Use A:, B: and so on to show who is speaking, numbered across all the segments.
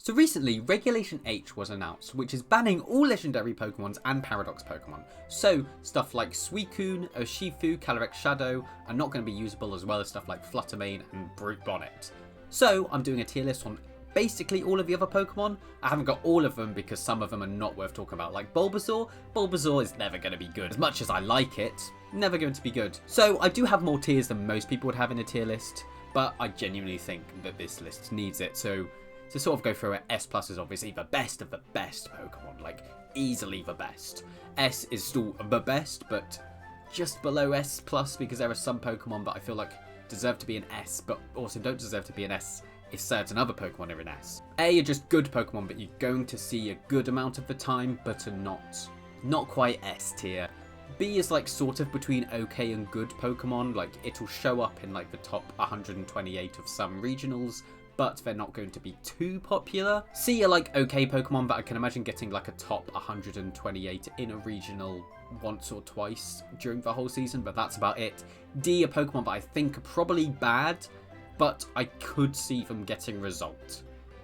A: So recently, Regulation H was announced, which is banning all legendary Pokemons and Paradox Pokemon. So stuff like Suicune, Urshifu, Calyrex Shadow are not going to be usable, as well as stuff like Fluttermane and Brute Bonnet. So I'm doing a tier list on basically all of the other Pokemon. I haven't got all of them because some of them are not worth talking about, like Bulbasaur. Bulbasaur is never going to be good. As much as I like it, never going to be good. So I do have more tiers than most people would have in a tier list, but I genuinely think that this list needs it. So to sort of go through it, S+ is obviously the best of the best Pokemon, like easily the best. S is still the best, but just below S+, because there are some Pokemon that I feel like deserve to be an S, but also don't deserve to be an S if certain other Pokemon are an S. A are just good Pokemon, but you're going to see a good amount of the time, but are not quite S tier. B is like sort of between okay and good Pokemon, like it'll show up in like the top 128 of some regionals, but they're not going to be too popular. C are like okay Pokemon, but I can imagine getting like a top 128 in a regional once or twice during the whole season, but that's about it. D are Pokemon that I think are probably bad, but I could see them getting result.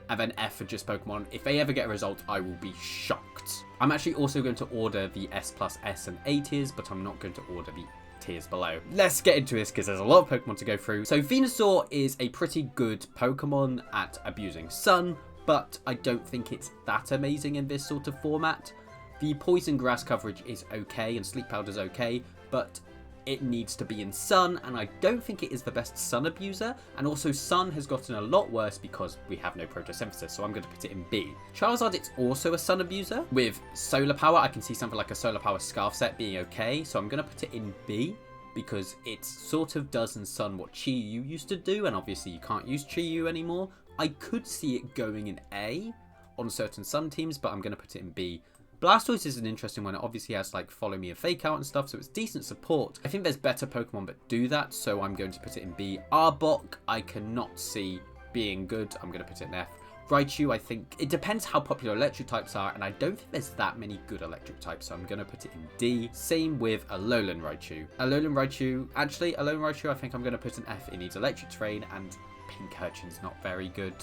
A: And then F are just Pokemon. If they ever get a result, I will be shocked. I'm actually also going to order the S+, S and A tiers, but I'm not going to order the tiers below. Let's get into this because there's a lot of Pokemon to go through. So Venusaur is a pretty good Pokemon at abusing Sun, but I don't think it's that amazing in this sort of format. The Poison Grass coverage is okay and Sleep Powder's okay, but it needs to be in Sun, and I don't think it is the best Sun abuser, and also Sun has gotten a lot worse because we have no photosynthesis, so I'm going to put it in B. Charizard, it's also a Sun abuser. With Solar Power, I can see something like a Solar Power Scarf set being okay, so I'm going to put it in B, because it sort of does in Sun what Chi-Yu used to do, and obviously you can't use Chi-Yu anymore. I could see it going in A on certain Sun teams, but I'm going to put it in B. Blastoise is an interesting one. It obviously has like Follow Me and Fake Out and stuff, so it's decent support. I think there's better Pokemon that do that, so I'm going to put it in B. Arbok, I cannot see being good. I'm going to put it in F. Raichu, I think it depends how popular electric types are, and I don't think there's that many good electric types, so I'm going to put it in D. Same with Alolan Raichu. Alolan Raichu, I think I'm going to put an F. It needs electric terrain, and Pincurchin's not very good.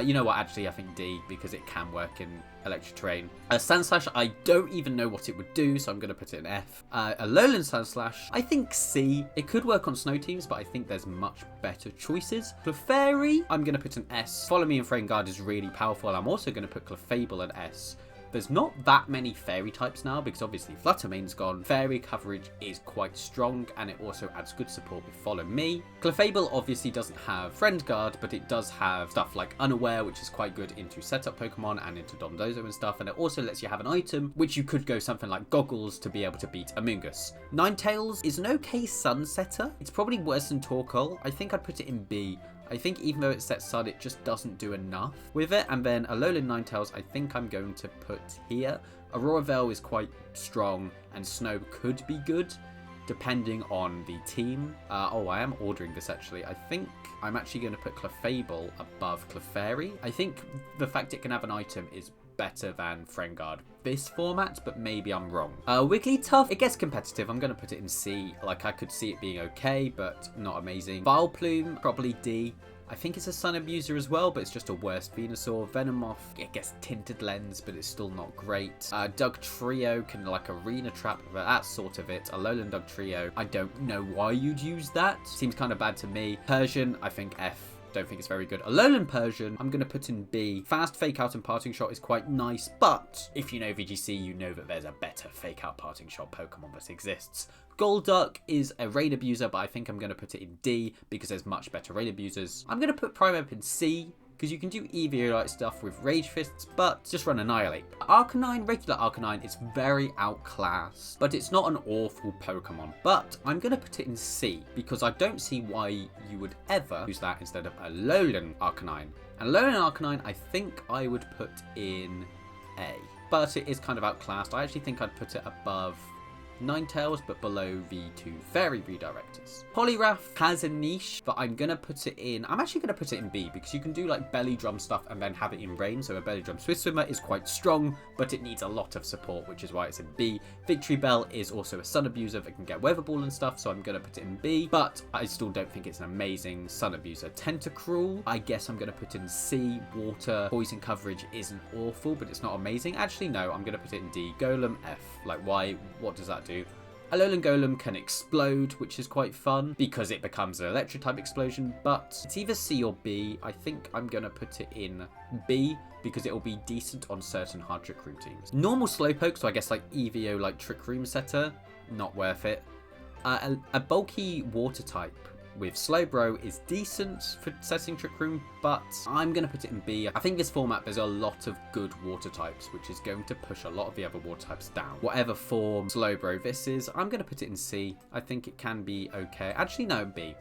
A: You know what, actually I think D, because it can work in electric terrain. Sandslash, I don't even know what it would do, so I'm going to put it in F. Alolan Sandslash, I think C. It could work on snow teams, but I think there's much better choices. Clefairy, I'm going to put an S. Follow Me and Frame Guard is really powerful. I'm also going to put Clefable an S. There's not that many fairy types now because obviously Fluttermane's gone. Fairy coverage is quite strong and it also adds good support with Follow Me. Clefable obviously doesn't have Friend Guard, but it does have stuff like Unaware, which is quite good into setup Pokemon and into Dondozo and stuff, and it also lets you have an item which you could go something like Goggles to be able to beat Amoonguss. Ninetales is an okay Sun setter. It's probably worse than Torkoal. I think I'd put it in B. I think even though it sets Sun, it just doesn't do enough with it. And then Alolan Ninetales, I think I'm going to put here. Aurora Veil is quite strong, and Snow could be good, depending on the team. Oh, I am ordering this actually. I think I'm actually going to put Clefable above Clefairy. I think the fact it can have an item is better than Friend Guard this format, but maybe I'm wrong. Wigglytuff, it gets competitive. I'm going to put it in C. Like, I could see it being okay, but not amazing. Vileplume, probably D. I think it's a Sun abuser as well, but it's just a worse Venusaur. Venomoth, it gets Tinted Lens, but it's still not great. Dugtrio can like Arena Trap, but that's sort of it. Alolan Dugtrio, I don't know why you'd use that. Seems kind of bad to me. Persian, I think F. Don't think it's very good. Alolan Persian, I'm going to put in B. Fast Fake Out and Parting Shot is quite nice, but if you know VGC, you know that there's a better Fake Out Parting Shot Pokemon that exists. Golduck is a raid abuser, but I think I'm going to put it in D because there's much better raid abusers. I'm going to put Primeape in C because you can do Eevee-like stuff with Rage Fists, but just run Annihilate. Arcanine, regular Arcanine, is very outclassed, but it's not an awful Pokemon. But I'm going to put it in C because I don't see why you would ever use that instead of Alolan Arcanine. And Alolan Arcanine, I think I would put in A, but it is kind of outclassed. I actually think I'd put it above Ninetales, but below the 2 Fairy Redirectors. Poliwrath has a niche, but I'm going to put it in... I'm actually going to put it in B, because you can do like belly drum stuff and then have it in rain. So a belly drum Swift Swimmer is quite strong, but it needs a lot of support, which is why it's in B. Victory Bell is also a Sun Abuser that can get Weather Ball and stuff, so I'm going to put it in B, but I still don't think it's an amazing Sun Abuser. Tentacruel, I guess I'm going to put in C. Water poison coverage isn't awful, but it's not amazing. Actually, no, I'm going to put it in D. Golem, F. Like, why? What does that do? Alolan Golem can explode, which is quite fun because it becomes an electric type explosion, but it's either C or B. I think I'm going to put it in B because it will be decent on certain hard Trick Room teams. Normal Slowpoke, so I guess like EVO like Trick Room setter, not worth it. A bulky water type with Slowbro is decent for setting Trick Room, but I'm going to put it in B. I think this format, there's a lot of good water types, which is going to push a lot of the other water types down. Whatever form Slowbro this is, I'm going to put it in C. I think it can be okay. Actually, no, B.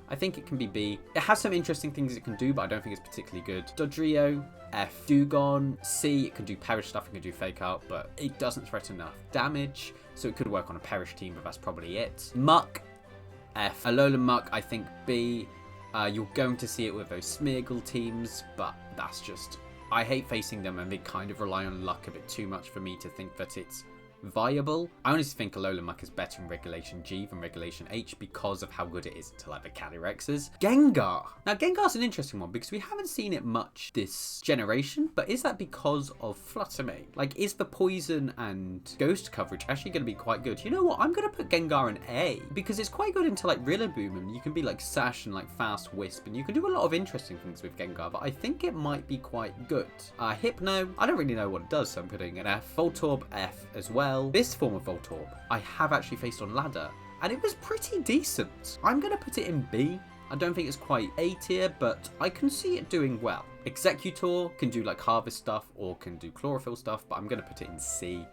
A: I think it can be B. It has some interesting things it can do, but I don't think it's particularly good. Dodrio, F. Dewgong, C. It can do Perish stuff, it can do Fake Out, but it doesn't threat enough damage, so it could work on a Perish team, but that's probably it. Muck, F. Alolan Muck, I think B. You're going to see it with those Smeargle teams, but that's just... I hate facing them, and they kind of rely on luck a bit too much for me to think that it's viable. I honestly think Alolan Muck is better in Regulation G than Regulation H because of how good it is to like the Cadyrexes. Gengar. Now Gengar's an interesting one because we haven't seen it much this generation, but is that because of Flutter Mane? Like, is the poison and ghost coverage actually going to be quite good? You know what? I'm going to put Gengar in A because it's quite good into like Rillaboom, and you can be like Sash and like Fast Wisp, and you can do a lot of interesting things with Gengar, but I think it might be quite good. Hypno, I don't really know what it does, so I'm putting an F. Voltorb, F as well. This form of Voltorb, I have actually faced on ladder, and it was pretty decent. I'm going to put it in B. I don't think it's quite A tier, but I can see it doing well. Executor can do like Harvest stuff or can do Chlorophyll stuff, but I'm going to put it in C.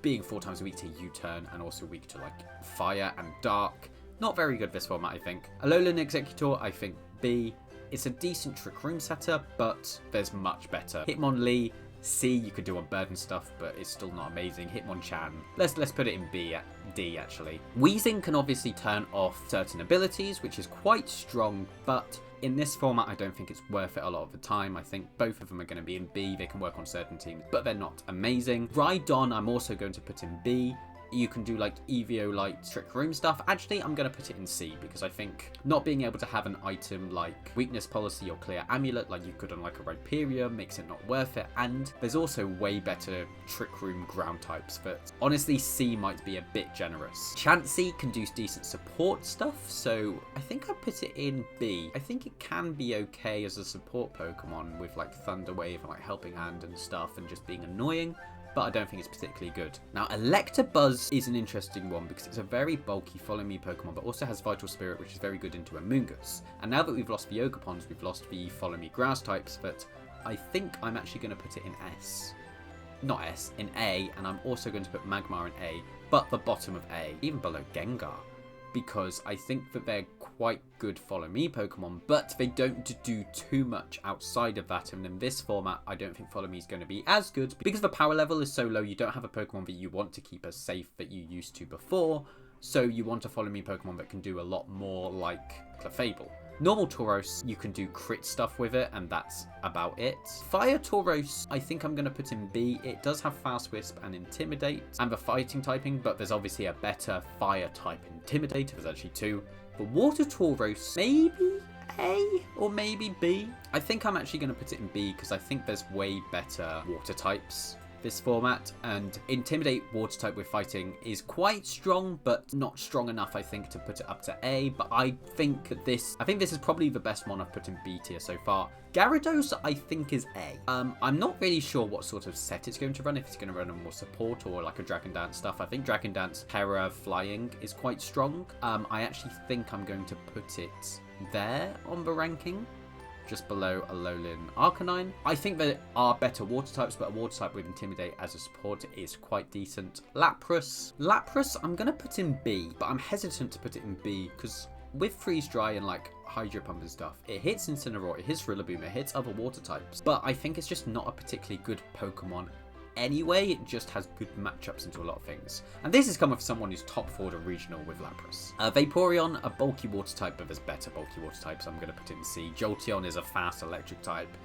A: Being 4 times weak to U-turn and also weak to like Fire and Dark. Not very good this format, I think. Alolan Executor, I think B. It's a decent Trick Room setter, but there's much better. Hitmonlee, C, you could do on Bird and stuff, but it's still not amazing. Hitmonchan, let's put it in B, D actually. Weezing can obviously turn off certain abilities, which is quite strong, but in this format, I don't think it's worth it a lot of the time. I think both of them are going to be in B. They can work on certain teams, but they're not amazing. Rhydon, I'm also going to put in B. You can do like EVO like Trick Room stuff. Actually, I'm going to put it in C because I think not being able to have an item like Weakness Policy or Clear Amulet like you could on like a Rhyperior makes it not worth it. And there's also way better Trick Room ground types, but honestly C might be a bit generous. Chansey can do decent support stuff, so I think I put it in B. I think it can be okay as a support Pokemon with like Thunder Wave and like Helping Hand and stuff and just being annoying, but I don't think it's particularly good. Now, Electabuzz is an interesting one because it's a very bulky Follow Me Pokemon, but also has Vital Spirit, which is very good into amoonguss. And now that we've lost the Ogrepons, we've lost the Follow Me Grass types, but I think I'm actually going to put it in S. Not S, in A, and I'm also going to put Magmar in A, but the bottom of A, even below Gengar, because I think that they're quite good Follow Me Pokemon, but they don't do too much outside of that, and in this format I don't think Follow Me is going to be as good because the power level is so low. You don't have a Pokemon that you want to keep as safe that you used to before, so you want a Follow Me Pokemon that can do a lot more like Clefable. Normal Tauros, you can do crit stuff with it, and that's about it. Fire Tauros, I think I'm going to put in B. It does have Fast Wisp and Intimidate, and the fighting typing, but there's obviously a better fire type Intimidator. There's actually 2. The Water Tauros, maybe A or maybe B. I think I'm actually going to put it in B because I think there's way better water types this format, and Intimidate water type with fighting is quite strong, but not strong enough, I think, to put it up to A. But I think this is probably the best one I've put in B tier so far. Gyarados, I think, is A. I'm not really sure what sort of set it's going to run, if it's going to run a more support or like a Dragon Dance stuff. I think Dragon Dance Terra Flying is quite strong. I actually think I'm going to put it there on the ranking, just below Alolan Arcanine. I think there are better water types, but a water type with Intimidate as a support is quite decent. Lapras, I'm going to put in B, but I'm hesitant to put it in B because with Freeze Dry and like Hydro Pump and stuff, it hits Incineroar, it hits Rillaboom, it hits other water types, but I think it's just not a particularly good Pokemon anyway. It just has good matchups into a lot of things. And this is coming from someone who's top 4 to regional with Lapras. Vaporeon, a bulky water type, but there's better bulky water types. I'm going to put it in C. Jolteon is a fast electric type,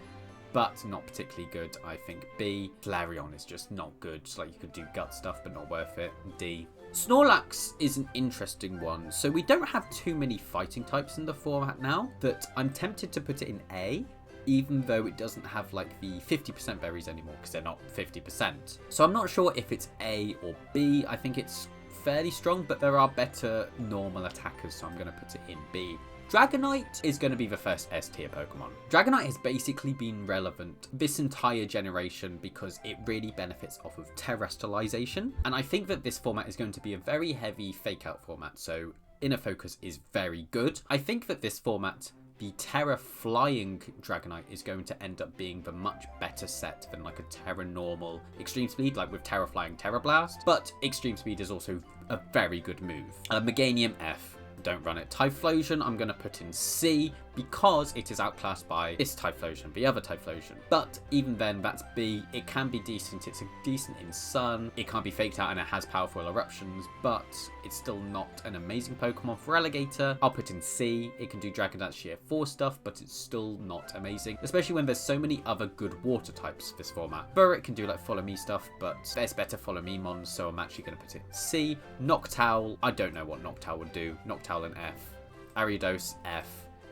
A: but not particularly good. I think B. Flareon is just not good. It's like you could do gut stuff, but not worth it. D. Snorlax is an interesting one. So we don't have too many fighting types in the format now that I'm tempted to put it in A, even though it doesn't have like the 50% berries anymore because they're not 50%. So I'm not sure if it's A or B. I think it's fairly strong, but there are better normal attackers, so I'm going to put it in B. Dragonite is going to be the first S tier Pokemon. Dragonite has basically been relevant this entire generation because it really benefits off of terrestrialization. And I think that this format is going to be a very heavy fake out format. So Inner Focus is very good. I think that this format, the Terra Flying Dragonite, is going to end up being the much better set than like a Terra Normal Extreme Speed, like with Terra Flying Terra Blast. But Extreme Speed is also a very good move. Meganium F. Don't run it. Typhlosion, I'm going to put in C because it is outclassed by this Typhlosion, the other Typhlosion. But even then, that's B. It can be decent. It's decent in Sun. It can't be faked out and it has powerful eruptions, but it's still not an amazing Pokemon for Alligator. I'll put in C. It can do Dragon Dance Sheer 4 stuff, but it's still not amazing, especially when there's so many other good water types this format. Burret can do like Follow Me stuff, but there's better Follow Me mons, so I'm actually going to put it in C. Noctowl, I don't know what Noctowl would do. Noctowl in F. Ariados, F.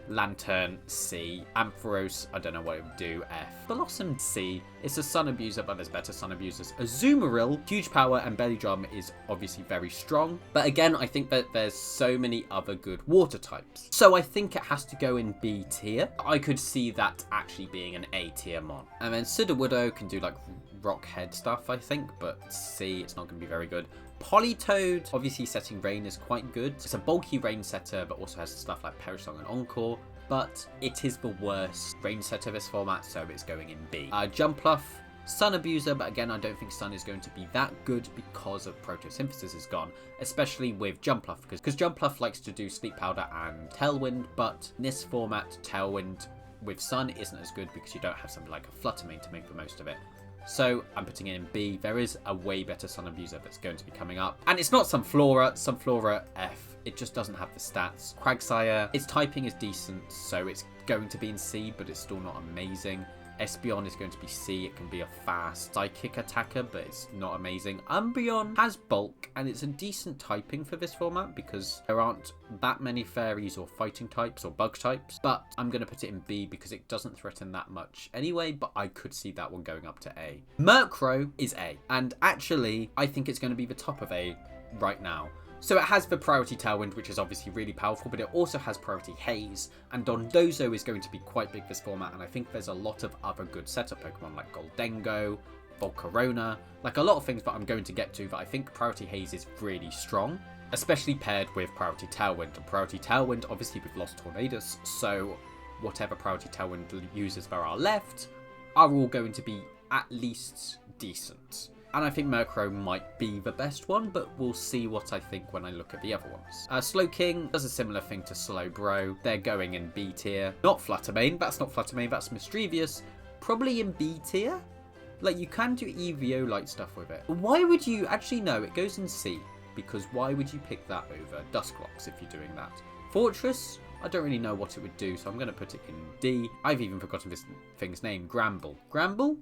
A: Lantern, C. Ampharos, I don't know what it would do, F. Blossom, C. It's a Sun Abuser, but there's better Sun Abusers. Azumarill, huge power, and Belly Drum is obviously very strong. But again, I think that there's so many other good water types. So I think it has to go in B tier. I could see that actually being an A tier mon. And then Sudowoodo can do like rock head stuff, I think, but C, it's not going to be very good. Politoed, obviously setting rain is quite good. It's a bulky rain setter, but also has stuff like Perish Song and Encore, but it is the worst rain setter this format, so it's going in B. Jumpluff, Sun Abuser, but again, I don't think Sun is going to be that good because of Photosynthesis is gone, especially with Jumpluff, because Jumpluff likes to do Sleep Powder and Tailwind, but in this format, Tailwind with Sun isn't as good because you don't have something like a Flutter main to make the most of it. So I'm putting it in B. There is a way better Sun Abuser that's going to be coming up. And it's not Sunflora. Sunflora F. It just doesn't have the stats. Quagsire, its typing is decent, so it's going to be in C, but it's still not amazing. Espeon is going to be C. It can be a fast psychic attacker, but it's not amazing. Umbreon has bulk, and it's a decent typing for this format because there aren't that many fairies or fighting types or bug types. But I'm going to put it in B because it doesn't threaten that much anyway, but I could see that one going up to A. Murkrow is A, and actually, I think it's going to be the top of A right now. So it has the Priority Tailwind, which is obviously really powerful, but it also has Priority Haze, and Dondozo is going to be quite big this format, and I think there's a lot of other good setup Pokemon like Gholdengo, Volcarona, like a lot of things that I'm going to get to that I think Priority Haze is really strong, especially paired with Priority Tailwind. And Priority Tailwind, obviously we've lost Tornadus, so whatever Priority Tailwind users there are left are all going to be at least decent. And I think Murkrow might be the best one, but we'll see what I think when I look at the other ones. Slowking does a similar thing to Slowbro. They're going in B tier. Not Flutter Mane. That's not Flutter Mane. That's Mischievous. Probably in B tier. Like, you can do EVO-like stuff with it. Why would you... Actually, no. It goes in C. Because why would you pick that over Dusclops if you're doing that? Fortress... I don't really know what it would do, so I'm going to put it in D. I've even forgotten this thing's name. Gramble. Gramble?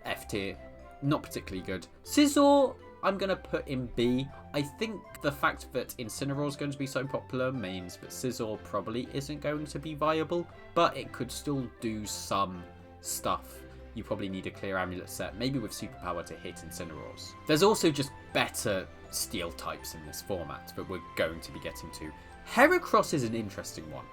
A: F tier. Not particularly good. Scizor, I'm going to put in B. I think the fact that Incineroar is going to be so popular means that Scizor probably isn't going to be viable, but it could still do some stuff. You probably need a clear amulet set, maybe with superpower to hit Incineroars. There's also just better steel types in this format that we're going to be getting to. Heracross is an interesting one,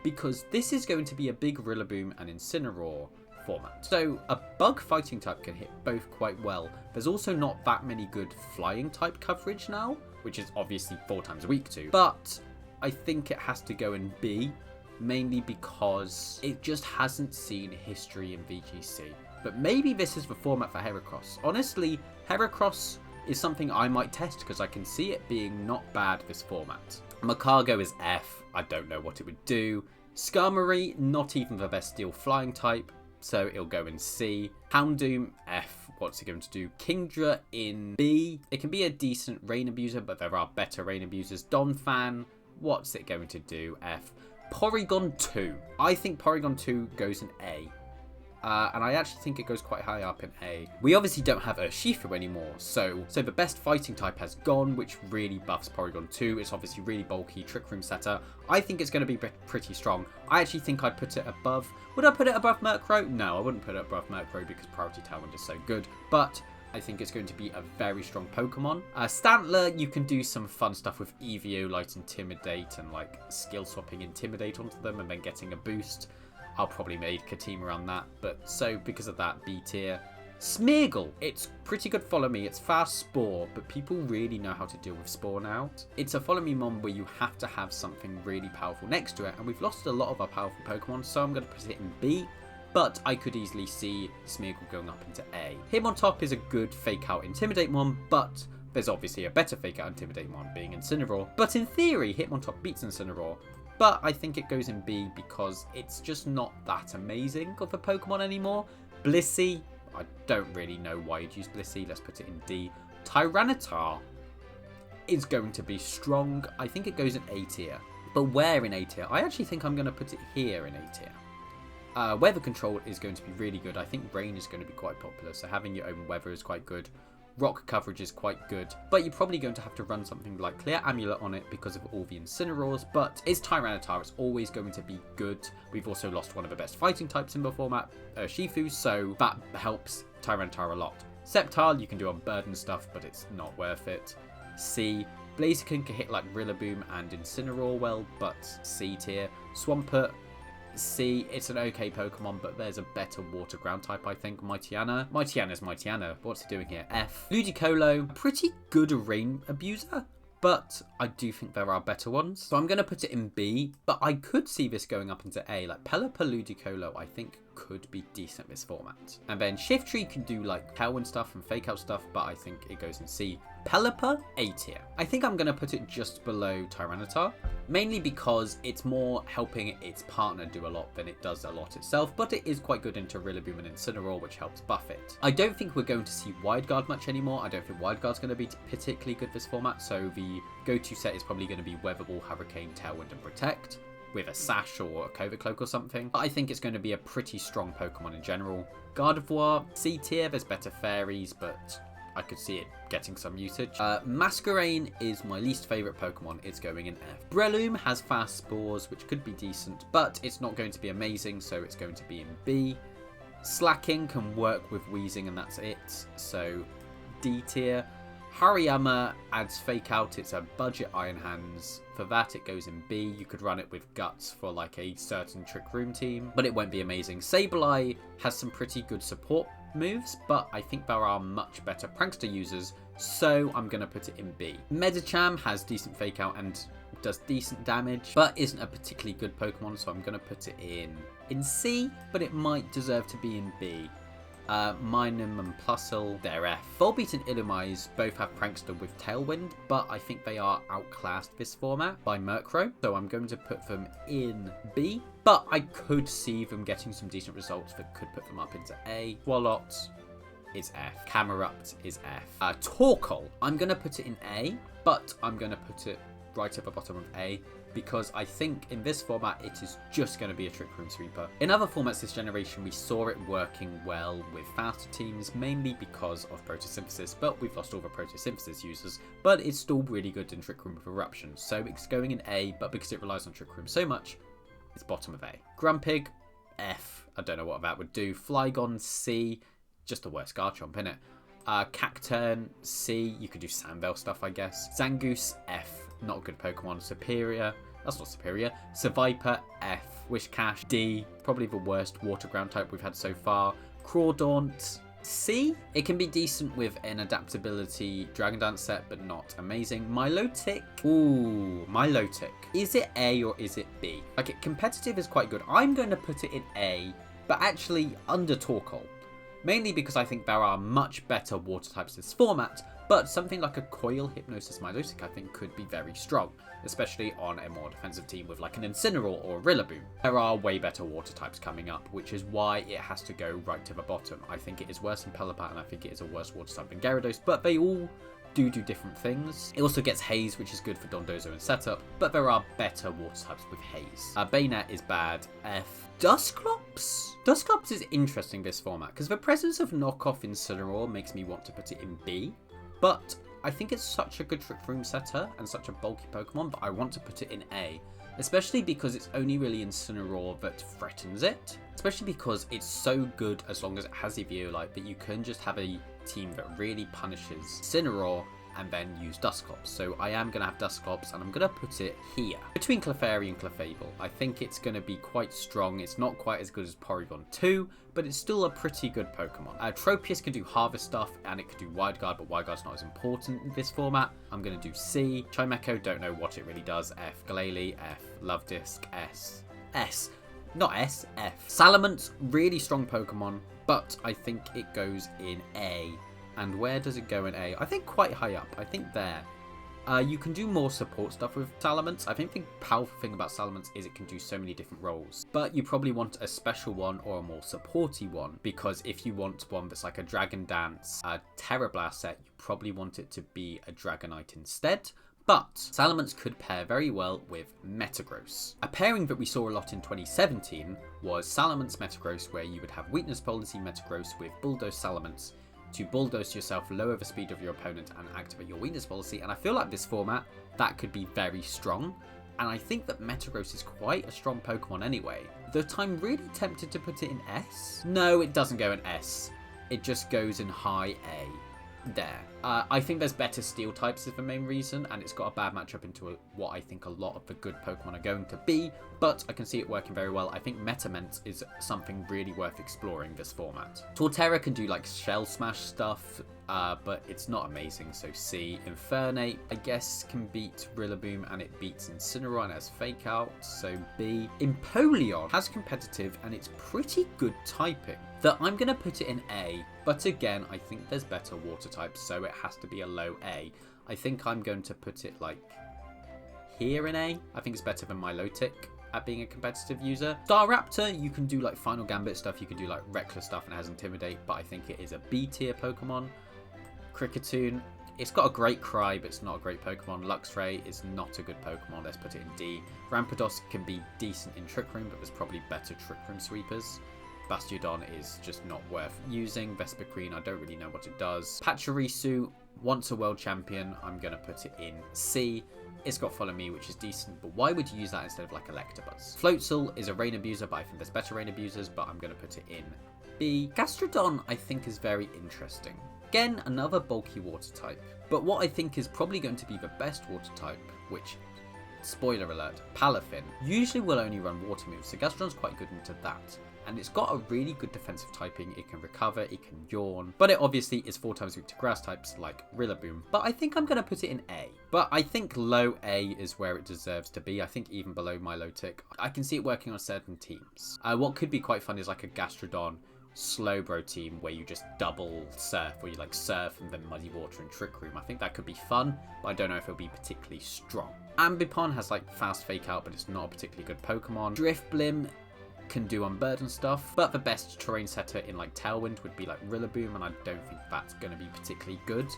A: because this is going to be a big Rillaboom and Incineroar format. So a bug fighting type can hit both quite well. There's also not that many good flying type coverage now, which is obviously 4 times a week too. But I think it has to go in B, mainly because it just hasn't seen history in VGC. But maybe this is the format for Heracross. Honestly, Heracross is something I might test because I can see it being not bad this format. Macargo is F. I don't know what it would do. Skarmory, not even the best steel flying type, so it'll go in C. Houndoom, F. What's it going to do? Kingdra in B. It can be a decent rain abuser, but there are better rain abusers. Donphan. What's it going to do? F. Porygon 2. I think Porygon 2 goes in A. And I actually think it goes quite high up in A. We obviously don't have Urshifu anymore, so the best fighting type has gone, which really buffs Porygon 2. It's obviously really bulky, Trick Room setter. I think it's going to be pretty strong. I actually think I'd put it above... Would I put it above Murkrow? No, I wouldn't put it above Murkrow because Priority Talent is so good. But I think it's going to be a very strong Pokemon. Stantler, you can do some fun stuff with Eviolite, Intimidate, and like skill swapping Intimidate onto them and then getting a boost. I'll probably make a team around that, but so because of that, B tier. Smeargle, it's pretty good follow me. It's fast Spore, but people really know how to deal with Spore now. It's a follow me mon where you have to have something really powerful next to it, and we've lost a lot of our powerful Pokemon, so I'm going to put it in B, but I could easily see Smeargle going up into A. Hitmontop is a good fake out Intimidate mon, but there's obviously a better fake out Intimidate mon being Incineroar, but in theory, Hitmontop beats Incineroar. But I think it goes in B because it's just not that amazing of a Pokemon anymore. Blissey, I don't really know why you'd use Blissey. Let's put it in D. Tyranitar is going to be strong. I think it goes in A tier. But where in A tier? I actually think I'm going to put it here in A tier. Weather control is going to be really good. I think rain is going to be quite popular. So having your own weather is quite good. Rock coverage is quite good, but you're probably going to have to run something like Clear Amulet on it because of all the Incineroars, but it's Tyranitar, it's always going to be good. We've also lost one of the best fighting types in the format, Urshifu, so that helps Tyranitar a lot. Sceptile, you can do on Burden stuff, but it's not worth it. C. Blaziken can hit like Rillaboom and Incineroar well, but C tier. Swampert, C, it's an okay Pokemon, but there's a better water ground type, I think. Mightyena. Mightyana's Mightyena. What's it doing here? F. Ludicolo, pretty good rain abuser, but I do think there are better ones. So I'm going to put it in B, but I could see this going up into A. Like Pelipper Ludicolo, I think could be decent this format. And then Shiftry can do like Tailwind stuff and Fake Out stuff, but I think it goes in C. Pelipper, A tier. I think I'm going to put it just below Tyranitar, mainly because it's more helping its partner do a lot than it does a lot itself, but it is quite good into Rillaboom and Incineroar, which helps buff it. I don't think we're going to see Wide Guard much anymore. I don't think Wide Guard's going to be particularly good this format, so the go-to set is probably going to be Weather Ball, Hurricane, Tailwind, and Protect, with a Sash or a Covert Cloak or something. But I think it's going to be a pretty strong Pokemon in general. Gardevoir, C tier, there's better fairies, but I could see it getting some usage. Masquerain is my least favourite Pokemon. It's going in F. Breloom has fast Spores, which could be decent, but it's not going to be amazing, so it's going to be in B. Slacking can work with Wheezing, and that's it, so D tier. Hariyama adds Fake Out. It's a budget Iron Hands. For that, it goes in B. You could run it with Guts for like a certain Trick Room team, but it won't be amazing. Sableye has some pretty good support moves, but I think there are much better Prankster users, so I'm going to put it in B. Medicham has decent Fake Out and does decent damage, but isn't a particularly good Pokemon, so I'm going to put it in C, but it might deserve to be in B. Minun and Plusle, they're F. Volbeat and Illumise both have Prankster with Tailwind, but I think they are outclassed this format by Murkrow, so I'm going to put them in B, but I could see them getting some decent results that could put them up into A. Swalot is F. Camerupt is F. Torkoal, I'm going to put it in A, but I'm going to put it right at the bottom of A, because I think in this format it is just going to be a Trick Room sweeper. In other formats this generation we saw it working well with faster teams, mainly because of Photosynthesis, but we've lost all the Photosynthesis users, but it's still really good in Trick Room with Eruption, so it's going in A, but because it relies on Trick Room so much, it's bottom of A. Grumpig, F. I don't know what that would do. Flygon, C. Just the worst Garchomp, innit? Cacturn, C. You could do Sandvale stuff, I guess. Zangoose, F. Not a good Pokemon. Superior. That's not Superior. Seviper, F. Wishcash, D. Probably the worst water ground type we've had so far. Crawdaunt, C. It can be decent with an adaptability Dragon Dance set, but not amazing. Milotic. Ooh, Milotic. Is it A or is it B? Okay, competitive is quite good. I'm going to put it in A, but actually under Torkoal. Mainly because I think there are much better water types in this format, But something like a Coil Hypnosis Milotic I think could be very strong, especially on a more defensive team with like an Incineroar or a Rillaboom. There are way better water types coming up, which is why it has to go right to the bottom. I think it is worse than Pelipper, and I think it is a worse water type than Gyarados, but they all do different things. It also gets Haze, which is good for Dondozo and setup, but there are better water types with Haze. Bayonet is bad. F. Dusclops? Dusclops is interesting this format, because the presence of knockoff Incineroar makes me want to put it in B, but I think it's such a good Trick Room setter and such a bulky Pokemon, but I want to put it in A. Especially because it's only really Incineroar that threatens it. Especially because it's so good as long as it has Eviolite that you can just have a team that really punishes Incineroar and then use Dusclops. So I am going to have Dusclops and I'm going to put it here. Between Clefairy and Clefable, I think it's going to be quite strong. It's not quite as good as Porygon 2, but it's still a pretty good Pokemon. Tropius can do Harvest stuff and it can do Wide Guard, but Wide Guard's not as important in this format. I'm going to do C. Chimecho, don't know what it really does. F. Glalie, F. Love Disc, S. S. Not S, F. Salamence, really strong Pokemon, but I think it goes in A. And where does it go in A? I think quite high up. I think there. You can do more support stuff with Salamence. I think the powerful thing about Salamence is it can do so many different roles. But you probably want a special one or a more supporty one, because if you want one that's like a Dragon Dance, Terra Blast set, you probably want it to be a Dragonite instead. But Salamence could pair very well with Metagross. A pairing that we saw a lot in 2017 was Salamence Metagross, where you would have Weakness Policy Metagross with Bulldoze Salamence to bulldoze yourself, lower the speed of your opponent and activate your weakness policy. And I feel like this format, that could be very strong. And I think that Metagross is quite a strong Pokemon anyway. That I'm really tempted to put it in S. No, it doesn't go in S. It just goes in high A. There. I think there's better steel types is the main reason, and it's got a bad matchup into what I think a lot of the good Pokemon are going to be, but I can see it working very well. I think Metament is something really worth exploring this format. Torterra can do like Shell Smash stuff, but it's not amazing, so C. Infernape, I guess, can beat Rillaboom, and it beats Incineroar and has Fake Out, so B. Empoleon has competitive, and it's pretty good typing. That I'm going to put it in A, but again, I think there's better water types, so it has to be a low A. I think I'm going to put it like here in A. I think it's better than Milotic at being a competitive user. Staraptor, you can do like Final Gambit stuff, you can do like Reckless stuff, and it has Intimidate, but I think it is a B tier Pokemon. Kricketune, it's got a great Cry, but it's not a great Pokemon. Luxray is not a good Pokemon, let's put it in D. Rampardos can be decent in Trick Room, but there's probably better Trick Room sweepers. Bastiodon is just not worth using. Vespiquen, I don't really know what it does. Pachirisu, once a world champion, I'm going to put it in C. It's got Follow Me, which is decent, but why would you use that instead of like Electabuzz? Floatzel is a Rain Abuser, but I think there's better Rain Abusers, but I'm going to put it in B. Gastrodon, I think, is very interesting. Again, another bulky water type, but what I think is probably going to be the best water type, which, spoiler alert, Palafin, usually will only run water moves, so Gastrodon's quite good into that. And it's got a really good defensive typing. It can recover, it can yawn, but it obviously is 4 times weak to grass types like Rillaboom. But I think I'm going to put it in A. But I think low A is where it deserves to be. I think even below Milotic. I can see it working on certain teams. What could be quite fun is like a Gastrodon Slowbro team where you just double Surf, where you like Surf and then Muddy Water and Trick Room. I think that could be fun, but I don't know if it'll be particularly strong. Ambipom has like fast Fake Out, but it's not a particularly good Pokemon. Drifblim can do Unburden stuff, but the best terrain setter in like Tailwind would be like Rillaboom, and I don't think that's going to be particularly good,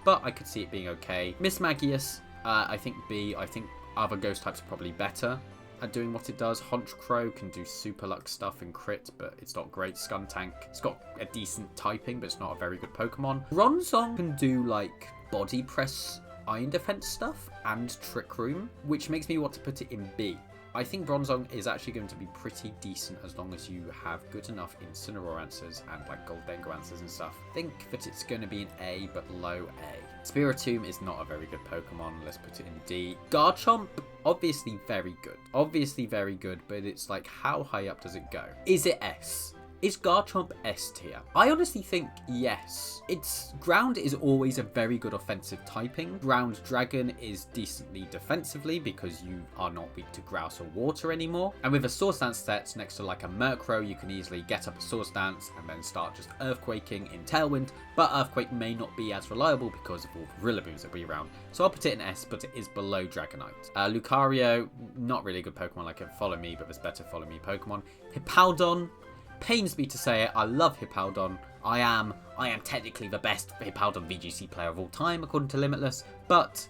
A: but I could see it being okay. Miss Magius, I think B. I think other ghost types are probably better at doing what it does. Honchkrow can do Super Luck stuff and crit, but it's not great. Skuntank, it's got a decent typing, but it's not a very good Pokemon. Bronzong can do like Body Press, Iron Defense stuff, and Trick Room, which makes me want to put it in B. I think Bronzong is actually going to be pretty decent as long as you have good enough Incineroar answers and like Gholdengo answers and stuff. I think that it's going to be an A, but low A. Spiritomb is not a very good Pokemon. Let's put it in D. Garchomp, obviously very good. Obviously very good, but it's like, how high up does it go? Is it S? Is Garchomp S tier? I honestly think yes. Its ground is always a very good offensive typing. Ground Dragon is decently defensively because you are not weak to grouse or water anymore. And with a Swords Dance set next to like a Murkrow, you can easily get up a Swords Dance and then start just Earthquaking in Tailwind. But Earthquake may not be as reliable because of all the Rillabooms that will be around. So I'll put it in S, but it is below Dragonite. Lucario, not really a good Pokemon like a Follow Me, but there's better Follow Me Pokemon. Hippowdon. Pains me to say it, I love Hippowdon. I am technically the best Hippowdon VGC player of all time, according to Limitless, but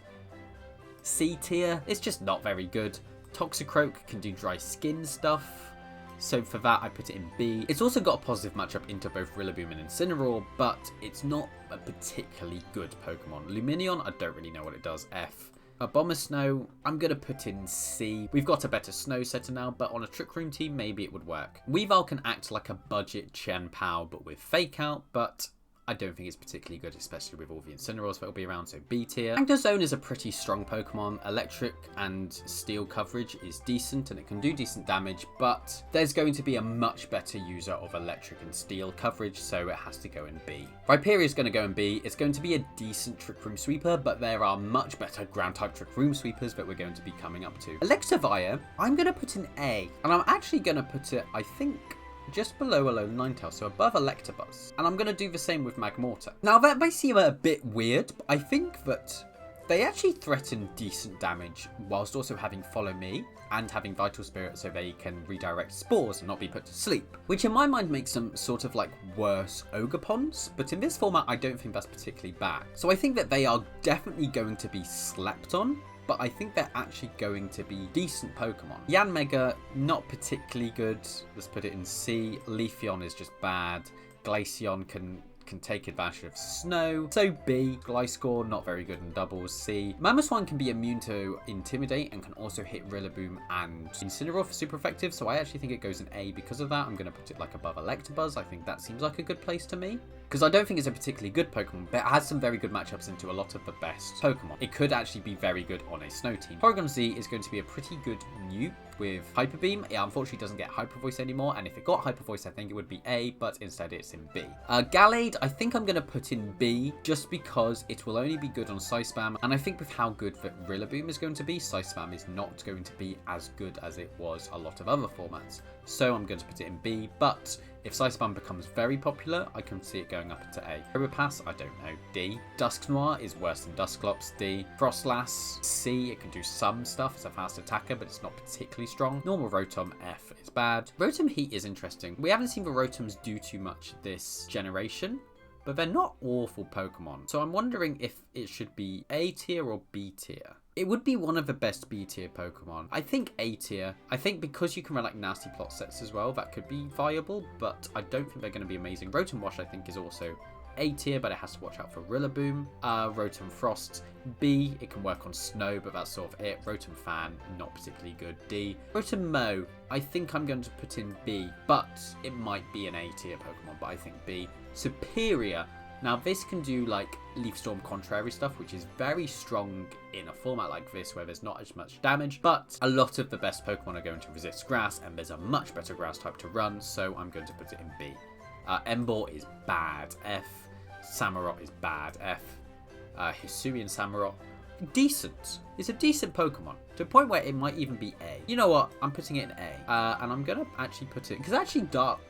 A: C tier, it's just not very good. Toxicroak can do dry skin stuff, so for that I put it in B. It's also got a positive matchup into both Rillaboom and Incineroar, but it's not a particularly good Pokemon. Lumineon, I don't really know what it does, F. Abomasnow, I'm going to put in C. We've got a better Snow setter now, but on a Trick Room team, maybe it would work. Weavile can act like a budget Chien Pal, but with Fake Out, but I don't think it's particularly good, especially with all the Incineroars that will be around, so B tier. Magnezone is a pretty strong Pokemon. Electric and Steel coverage is decent, and it can do decent damage, but there's going to be a much better user of Electric and Steel coverage, so it has to go in B. Rhyperior is going to go in B. It's going to be a decent Trick Room sweeper, but there are much better Ground-type Trick Room sweepers that we're going to be coming up to. Electivire, I'm going to put in A, and I'm actually going to put it, I think, just below Alolan Ninetales, so above Electabuzz. And I'm going to do the same with Magmortar. Now, that may seem a bit weird, but I think that they actually threaten decent damage whilst also having Follow Me and having Vital Spirit so they can redirect spores and not be put to sleep. Which in my mind makes them sort of like worse Ogerpons, but in this format I don't think that's particularly bad. So I think that they are definitely going to be slept on, but I think they're actually going to be decent Pokemon. Yanmega, not particularly good. Let's put it in C. Leafeon is just bad. Glaceon can take advantage of snow. So B. Gliscor, not very good in doubles. C. Mamoswine can be immune to Intimidate and can also hit Rillaboom and Incineroar for super effective, so I actually think it goes in A because of that. I'm going to put it like above Electabuzz. I think that seems like a good place to me, because I don't think it's a particularly good Pokemon, but it has some very good matchups into a lot of the best Pokemon. It could actually be very good on a snow team. Porygon Z is going to be a pretty good Newt with Hyper Beam. It unfortunately doesn't get Hyper Voice anymore, and if it got Hyper Voice, I think it would be A, but instead it's in B. Gallade, I think I'm going to put in B, just because it will only be good on Psy Spam, and I think with how good that Rillaboom is going to be, Psy Spam is not going to be as good as it was a lot of other formats. So I'm going to put it in B, but if Psy Spam becomes very popular, I can see it going up into A. Probopass, I don't know, D. Dusknoir is worse than Dusclops, D. Frostlass, C. It can do some stuff as a fast attacker, but it's not particularly strong. Normal Rotom, F is bad. Rotom Heat is interesting. We haven't seen the Rotoms do too much this generation, but they're not awful Pokemon. So I'm wondering if it should be A tier or B tier. It would be one of the best B tier Pokemon. I think A tier. I think because you can run like nasty plot sets as well, that could be viable, but I don't think they're going to be amazing. Rotom Wash I think is also A tier, but it has to watch out for Rillaboom. Rotom Frost, B. It can work on snow, but that's sort of it. Rotom Fan, not particularly good. D. Rotom Mow, I think I'm going to put in B, but it might be an A tier Pokemon, but I think B. Superior. Now this can do like Leaf Storm Contrary stuff, which is very strong in a format like this where there's not as much damage, but a lot of the best Pokemon are going to resist grass, and there's a much better grass type to run, so I'm going to put it in B. Emboar is bad, F. Samurott is bad, F. Hisuian Samurott, decent. It's a decent Pokemon, to a point where it might even be A. You know what, I'm putting it in A, and I'm going to actually put it, because actually Dark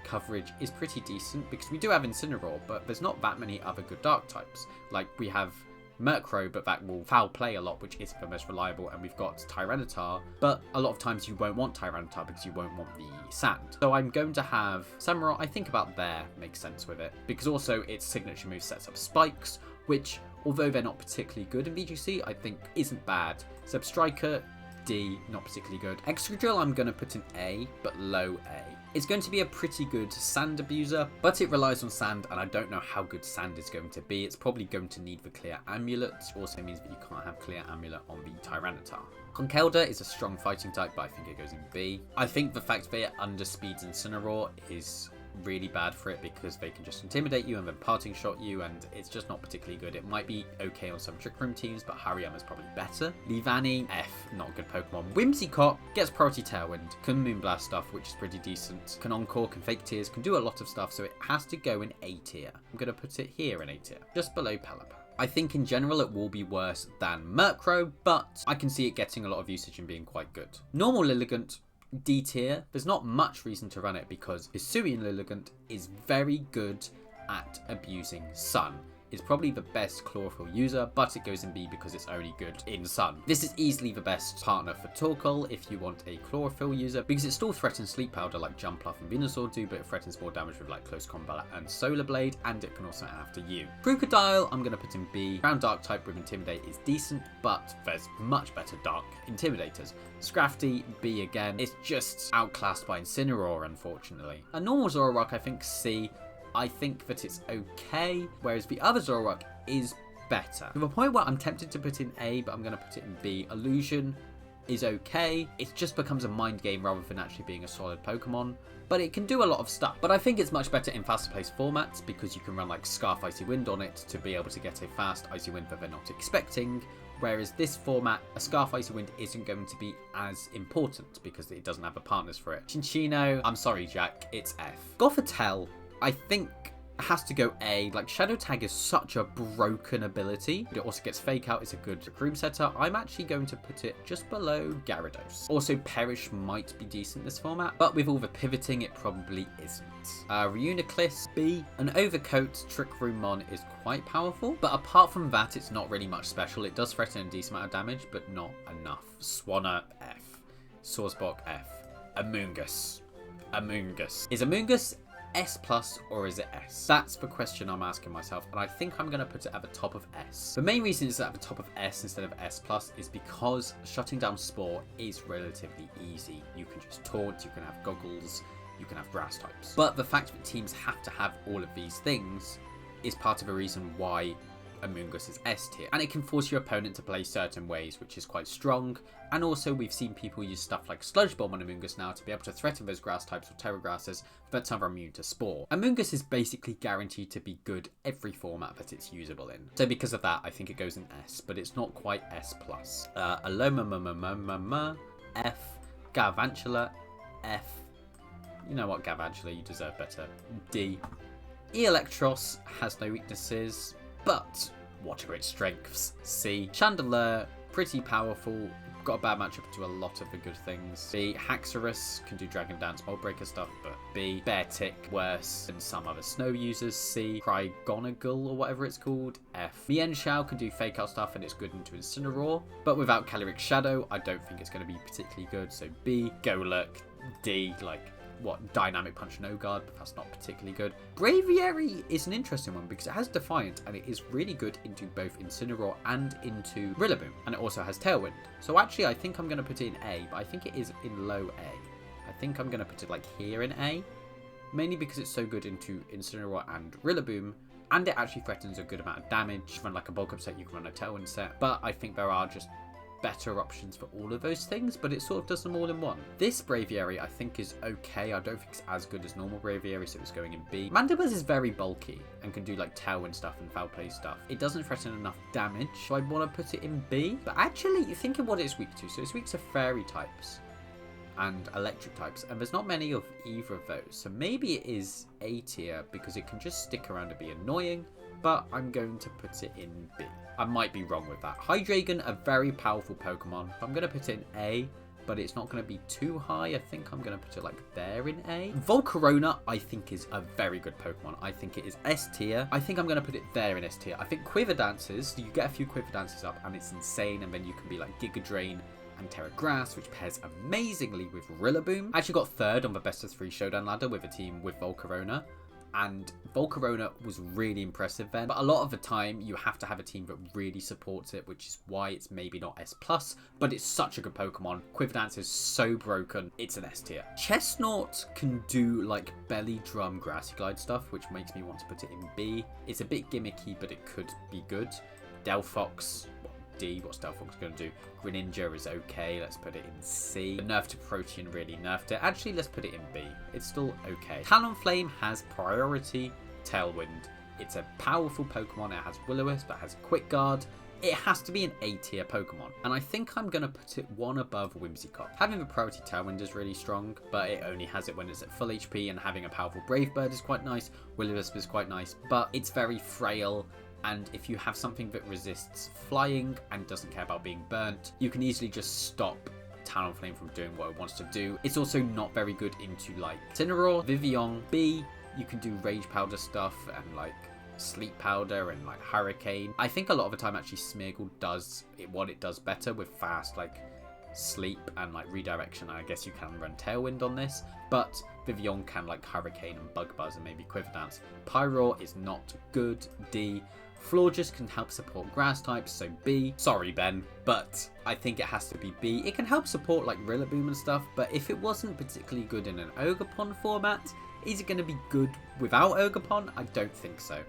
A: coverage is pretty decent, because we do have Incineroar, but there's not that many other good Dark types. Like, we have Murkrow, but that will foul play a lot, which isn't the most reliable, and we've got Tyranitar, but a lot of times you won't want Tyranitar because you won't want the sand. So I'm going to have Samurott. I think about there makes sense with it, because also its signature move sets up spikes, which, although they're not particularly good in VGC, I think isn't bad. Substriker, D, not particularly good. Excadrill I'm going to put in A, but low A. It's going to be a pretty good sand abuser, but it relies on sand, and I don't know how good sand is going to be. It's probably going to need the Clear Amulet, which also means that you can't have Clear Amulet on the Tyranitar. Conkeldurr is a strong fighting type, but I think it goes in B. I think the fact that it underspeeds Incineroar is really bad for it because they can just intimidate you and then parting shot you, and it's just not particularly good. It might be okay on some Trick Room teams, but Hariyama's probably better. Leavanny, F, not a good Pokemon. Whimsicott gets priority Tailwind, can Moonblast stuff, which is pretty decent, can Encore, can Fake Tears, can do a lot of stuff, so it has to go in A tier. I'm going to put it here in A tier, just below Pelipper. I think in general it will be worse than Murkrow, but I can see it getting a lot of usage and being quite good. Normal Lilligant, D tier. There's not much reason to run it because hisuian Lilligant is very good at abusing Sun. It's probably the best Chlorophyll user, but it goes in B because it's only good in Sun. This is easily the best partner for Torkoal if you want a Chlorophyll user, because it still threatens Sleep Powder like Jumpluff and Venusaur do, but it threatens more damage with like Close Combat and Solar Blade, and it can also after you. Crocodile, I'm going to put in B. Ground Dark type with Intimidate is decent, but there's much better Dark Intimidators. Scrafty, B again. It's just outclassed by Incineroar, unfortunately. A normal Zoroark, I think C. I think that it's okay, whereas the other Zoroark is better. To the point where I'm tempted to put in A, but I'm going to put it in B. Illusion is okay. It just becomes a mind game rather than actually being a solid Pokemon, but it can do a lot of stuff. But I think it's much better in faster paced formats because you can run like Scarf Icy Wind on it to be able to get a fast Icy Wind that they're not expecting. Whereas this format, a Scarf Icy Wind isn't going to be as important because it doesn't have the partners for it. Chinchino, I'm sorry Jack, it's F. Gothitelle, I think has to go A. Like, Shadow Tag is such a broken ability, but it also gets Fake Out. It's a good room setter. I'm actually going to put it just below Gyarados. Also, Perish might be decent this format, but with all the pivoting, it probably isn't. Reuniclus, B. An Overcoat Trick Room Mon is quite powerful, but apart from that, it's not really much special. It does threaten a decent amount of damage, but not enough. Swanna, F. Swordsbok, F. Amoonguss. Is Amoonguss S plus or is it S? That's the question I'm asking myself, and I think I'm going to put it at the top of S. The main reason it's at the top of S instead of S plus is because shutting down Spore is relatively easy. You can just taunt, you can have goggles, you can have grass types. But the fact that teams have to have all of these things is part of the reason why Amoonguss is S tier, and it can force your opponent to play certain ways, which is quite strong. And also we've seen people use stuff like Sludge Bomb on Amoonguss now to be able to threaten those grass types or terra grasses that some are immune to Spore. Amoonguss is basically guaranteed to be good every format that it's usable in, so because of that I think it goes in S, but it's not quite S plus. Aloma, F. Galvantula, F. You know what, Galvantula, you deserve better. D. Electros has no weaknesses, but what are its strengths? C. Chandelure, pretty powerful, got a bad matchup to a lot of the good things. B. Haxorus, can do Dragon Dance, Mold Breaker stuff, but B. Beartic, worse than some other snow users. C. Crygonagle, or whatever it's called. F. Mienshao can do Fake Out stuff and it's good into Incineroar, but without Calyrex Shadow, I don't think it's going to be particularly good, so B. Golurk, D. Like, what, Dynamic Punch No Guard, but that's not particularly good. Braviary is an interesting one because it has Defiant and it is really good into both Incineroar and into Rillaboom, and it also has Tailwind. So actually I think I'm going to put it in A, but I think it is in low A. I think I'm going to put it like here in A, mainly because it's so good into Incineroar and Rillaboom, and it actually threatens a good amount of damage. Run like a bulk up set, you can run a Tailwind set, but I think there are just better options for all of those things, but it sort of does them all in one. This Braviary I think is okay. I don't think it's as good as normal Braviary, so it's going in B. Mandibuzz is very bulky and can do like Tailwind stuff and Foul Play stuff. It doesn't threaten enough damage, so I'd want to put it in B. But actually, think of what it's weak to. So it's weak to Fairy types and Electric types, and there's not many of either of those. So maybe it is A tier because it can just stick around and be annoying, but I'm going to put it in B. I might be wrong with that. Hydreigon, a very powerful Pokemon. I'm going to put it in A, but it's not going to be too high. I think I'm going to put it like there in A. Volcarona, I think, is a very good Pokemon. I think it is S tier. I think I'm going to put it there in S tier. I think Quiver Dances, you get a few Quiver Dances up and it's insane, and then you can be like Giga Drain and Terra Grass, which pairs amazingly with Rillaboom. I actually got third on the best of 3 showdown ladder with a team with Volcarona, and Volcarona was really impressive then, but a lot of the time you have to have a team that really supports it, which is why it's maybe not S+, but it's such a good Pokemon. Quiver Dance is so broken, it's an S tier. Chestnut can do like Belly Drum Grassy Glide stuff, which makes me want to put it in B. It's a bit gimmicky, but it could be good. Delphox, D. What Stealth Rock's going to do? Greninja is okay. Let's put it in C. The nerf to Protean really nerfed it. Actually, let's put it in B. It's still okay. Talonflame has priority Tailwind. It's a powerful Pokemon. It has Will-O-Wisp. It has Quick Guard. It has to be an A tier Pokemon. And I think I'm going to put it one above Whimsicott. Having a priority Tailwind is really strong, but it only has it when it's at full HP, and having a powerful Brave Bird is quite nice. Will-O-Wisp is quite nice, but it's very frail. And if you have something that resists flying and doesn't care about being burnt, you can easily just stop Talonflame from doing what it wants to do. It's also not very good into like Incineroar, Vivillon, B. You can do Rage Powder stuff and like Sleep Powder and like Hurricane. I think a lot of the time actually Smeargle does what it does better with fast like Sleep and like Redirection. I guess you can run Tailwind on this, but Vivillon can like Hurricane and Bug Buzz and maybe Quiver Dance. Pyroar is not good, D. Florges can help support grass types, so B. Sorry, Ben, but I think it has to be B. It can help support like Rillaboom and stuff, but if it wasn't particularly good in an Ogerpon format, is it going to be good without Ogerpon? I don't think so.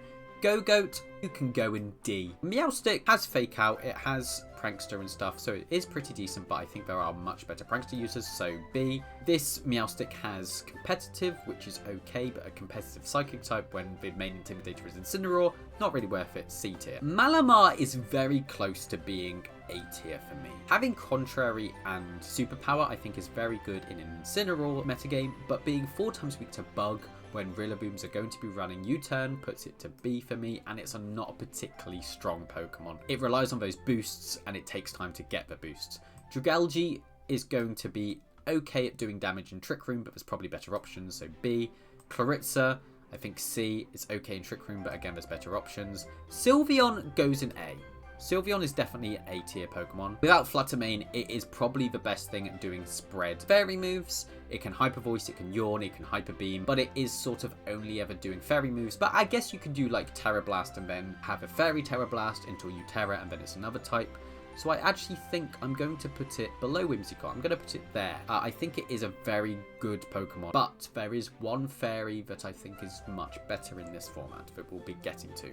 A: Go-Goat, you can go in D. Meowstic has Fake Out, it has Prankster and stuff, so it is pretty decent, but I think there are much better Prankster users, so B. This Meowstic has Competitive, which is okay, but a competitive Psychic type when the main Intimidator is Incineroar, not really worth it, C tier. Malamar is very close to being A tier for me. Having Contrary and Superpower I think is very good in an Incineroar metagame, but being 4 times weak to Bug when Rillabooms are going to be running U-turn puts it to B for me, and it's not a particularly strong Pokemon. It relies on those boosts and it takes time to get the boosts. Dragalge is going to be okay at doing damage in Trick Room, but there's probably better options, so B. Claritza, I think C. It's okay in Trick Room, but again there's better options. Sylveon goes in A. Sylveon is definitely an A tier Pokemon. Without Flutter Mane, it is probably the best thing at doing spread fairy moves. It can Hyper Voice, it can Yawn, it can Hyper Beam, but it is sort of only ever doing fairy moves. But I guess you can do like Terra Blast and then have a Fairy Terra Blast until you Terra and then it's another type. So I actually think I'm going to put it below Whimsicott. I'm going to put it there. I think it is a very good Pokemon, but there is one fairy that I think is much better in this format that we'll be getting to.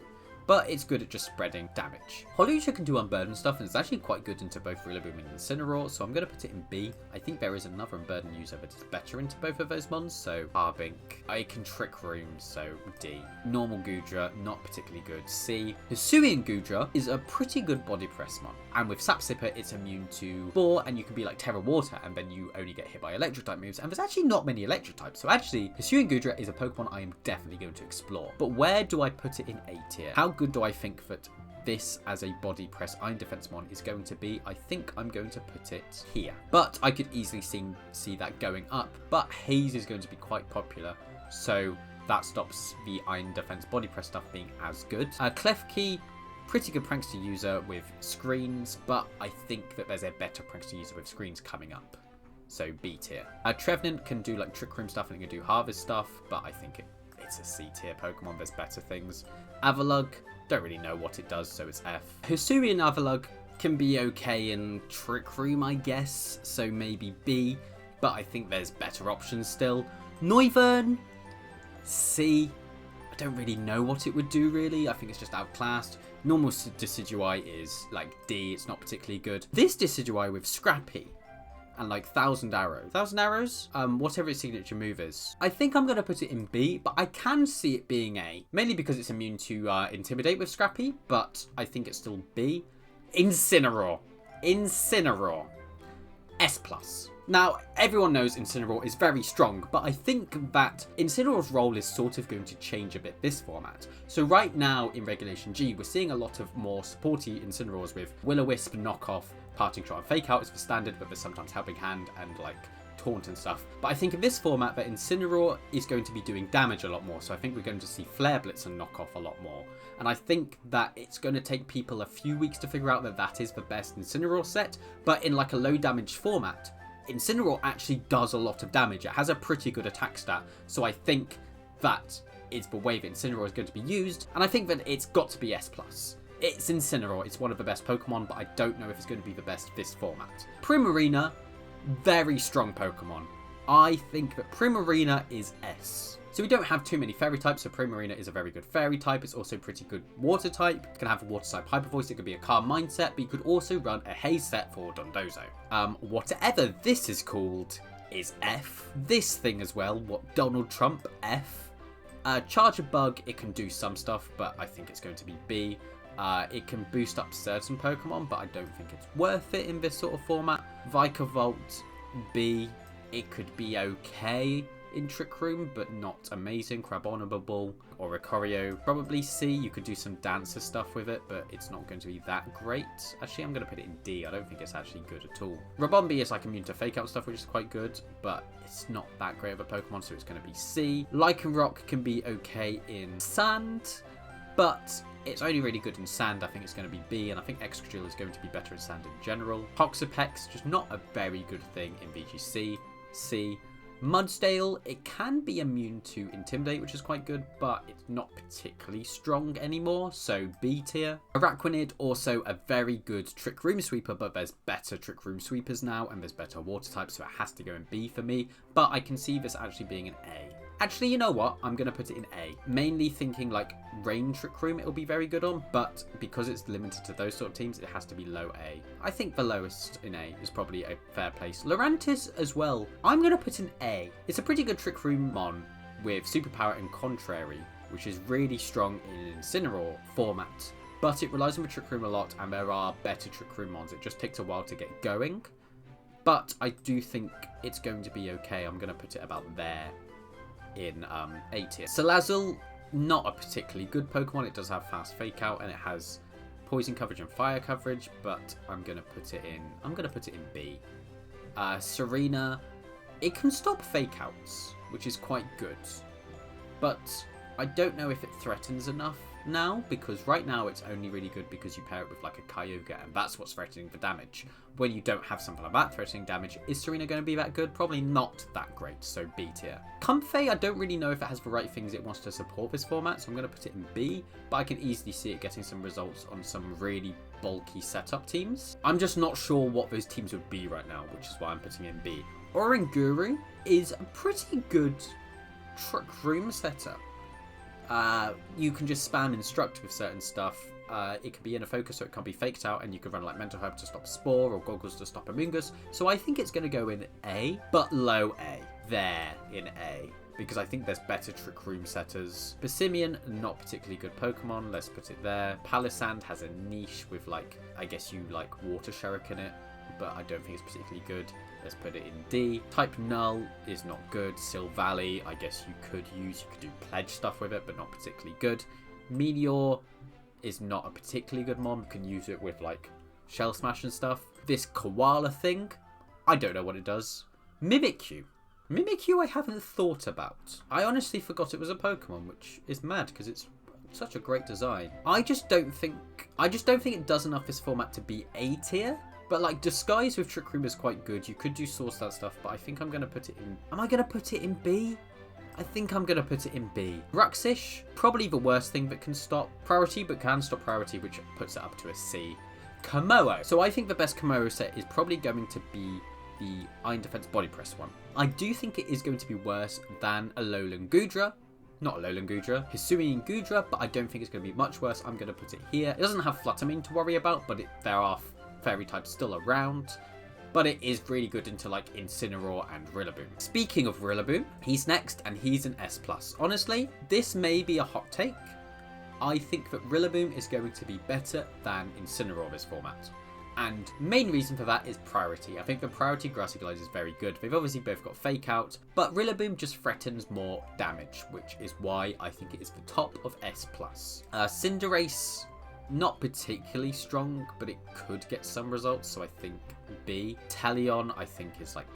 A: But it's good at just spreading damage. Holucha can do Unburden stuff, and it's actually quite good into both Rillaboom and Incineroar, so I'm going to put it in B. I think there is another Unburden user that is better into both of those mons, so Arbink. I can Trick Room, so D. Normal Goodra, not particularly good, C. Hisuian Goodra is a pretty good body press mon, and with Sap Sipper, it's immune to Spore, and you can be like Terra Water, and then you only get hit by Electric type moves, and there's actually not many Electric types, so actually, Hisuian Goodra is a Pokemon I am definitely going to explore. But where do I put it in A tier? How good do I think that this as a body press Iron Defense mon is going to be? I think I'm going to put it here. But I could easily see that going up. But Haze is going to be quite popular, so that stops the Iron Defense body press stuff being as good. Klefki, pretty good Prankster user with screens, but I think that there's a better Prankster user with screens coming up. So B tier. Trevenant can do like Trick Room stuff and it can do Harvest stuff, but I think it's a C tier Pokemon. There's better things. Avalugg, don't really know what it does, so it's F. Hisuian Avalugg can be okay in Trick Room, I guess, so maybe B, but I think there's better options still. Noivern, C. I don't really know what it would do, really. I think it's just outclassed. Normal Decidueye is like D, it's not particularly good. This Decidueye with Scrappy and like 1,000 arrows. 1,000 arrows? Whatever its signature move is. I think I'm going to put it in B, but I can see it being A. Mainly because it's immune to Intimidate with Scrappy, but I think it's still B. Incineroar. S+. Now, everyone knows Incineroar is very strong, but I think that Incineroar's role is sort of going to change a bit this format. So right now in Regulation G, we're seeing a lot of more supporty Incineroars with Will-O-Wisp, Knockoff, Parting Shot and Fake Out is for standard, but there's sometimes Helping Hand and like Taunt and stuff. But I think in this format that Incineroar is going to be doing damage a lot more, so I think we're going to see Flare Blitz and Knockoff a lot more. And I think that it's going to take people a few weeks to figure out that that is the best Incineroar set, but in like a low damage format, Incineroar actually does a lot of damage. It has a pretty good attack stat, so I think that is the way that Incineroar is going to be used, and I think that it's got to be S+. It's Incineroar, it's one of the best Pokemon, but I don't know if it's going to be the best this format. Primarina, very strong Pokemon. I think that Primarina is S. So we don't have too many fairy types, so Primarina is a very good fairy type. It's also pretty good water type. It can have a water type hyper voice. It could be a calm mindset, but you could also run a haze set for Dondozo. Whatever this is called is F. This thing as well, what Donald Trump, F. Charger Bug, it can do some stuff, but I think it's going to be B. It can boost up certain Pokemon, but I don't think it's worth it in this sort of format. Vikavolt, B. It could be okay in Trick Room, but not amazing. Crabominable or Oricorio, probably C. You could do some dancer stuff with it, but it's not going to be that great. Actually, I'm going to put it in D. I don't think it's actually good at all. Rabombi is like immune to fake out stuff, which is quite good, but it's not that great of a Pokemon, so it's going to be C. Lycanroc can be okay in Sand, but it's only really good in Sand. I think it's going to be B, and I think Excadrill is going to be better in Sand in general. Toxapex, just not a very good thing in VGC. C. Mudsdale, it can be immune to Intimidate, which is quite good, but it's not particularly strong anymore, so B tier. Araquanid, also a very good Trick Room Sweeper, but there's better Trick Room Sweepers now, and there's better water types, so it has to go in B for me, but I can see this actually being an A. Actually, you know what? I'm going to put it in A. Mainly thinking like Rain Trick Room it'll be very good on, but because it's limited to those sort of teams, it has to be low A. I think the lowest in A is probably a fair place. Lurantis as well, I'm going to put in A. It's a pretty good Trick Room mon with Superpower and Contrary, which is really strong in Incineroar format, but it relies on the Trick Room a lot, and there are better Trick Room mons. It just takes a while to get going, but I do think it's going to be okay. I'm going to put it about there in A tier. Salazzle, not a particularly good Pokemon. It does have fast fake out and it has poison coverage and fire coverage, but I'm gonna put it in B. Serena, it can stop fake outs, which is quite good, but I don't know if it threatens enough now, because right now it's only really good because you pair it with like a Kyogre, and that's what's threatening the damage. When you don't have something like that threatening damage, is Serena going to be that good? Probably not that great, so B tier. Comfey, I don't really know if it has the right things it wants to support this format, so I'm going to put it in B, but I can easily see it getting some results on some really bulky setup teams. I'm just not sure what those teams would be right now, which is why I'm putting it in B. Oranguru is a pretty good Trick Room setup. You can just spam Instruct with certain stuff. It can be in a focus, so it can't be faked out, and you can run like Mental Herb to stop Spore or Goggles to stop amoonguss. So I think it's going to go in A, but low A. There in A, because I think there's better Trick Room setters. Passimian, not particularly good Pokemon. Let's put it there. Palisand has a niche with like, I guess you like Water Shuriken in it, but I don't think it's particularly good. Let's put it in D. Type Null is not good. Silvally, I guess you could do Pledge stuff with it, but not particularly good. Meteor is not a particularly good mon. You can use it with like Shell Smash and stuff. This Koala thing, I don't know what it does. Mimikyu. Mimikyu I haven't thought about. I honestly forgot it was a Pokemon, which is mad because it's such a great design. I just don't think it does enough this format to be A tier. But like Disguise with Trick Room is quite good. You could do Source that stuff, but I think I'm going to put it in... Am I going to put it in B? I think I'm going to put it in B. Bruxish, probably the worst thing that can stop Priority, but can stop Priority, which puts it up to a C. Komodo. So I think the best Komodo set is probably going to be the Iron Defense Body Press one. I do think it is going to be worse than Alolan Gudra. Not Alolan Gudra, hisuian Gudra, but I don't think it's going to be much worse. I'm going to put it here. It doesn't have Fluttermane to worry about, but there are fairy types still around, but it is really good into like Incineroar and Rillaboom. Speaking of Rillaboom, he's next and he's an S+. Honestly, this may be a hot take. I think that Rillaboom is going to be better than Incineroar this format. And main reason for that is Priority. I think the Priority Grassy Glide is very good. They've obviously both got Fake Out, but Rillaboom just threatens more damage, which is why I think it is the top of S+. Cinderace, not particularly strong, but it could get some results, so I think B. Teleon, I think, is like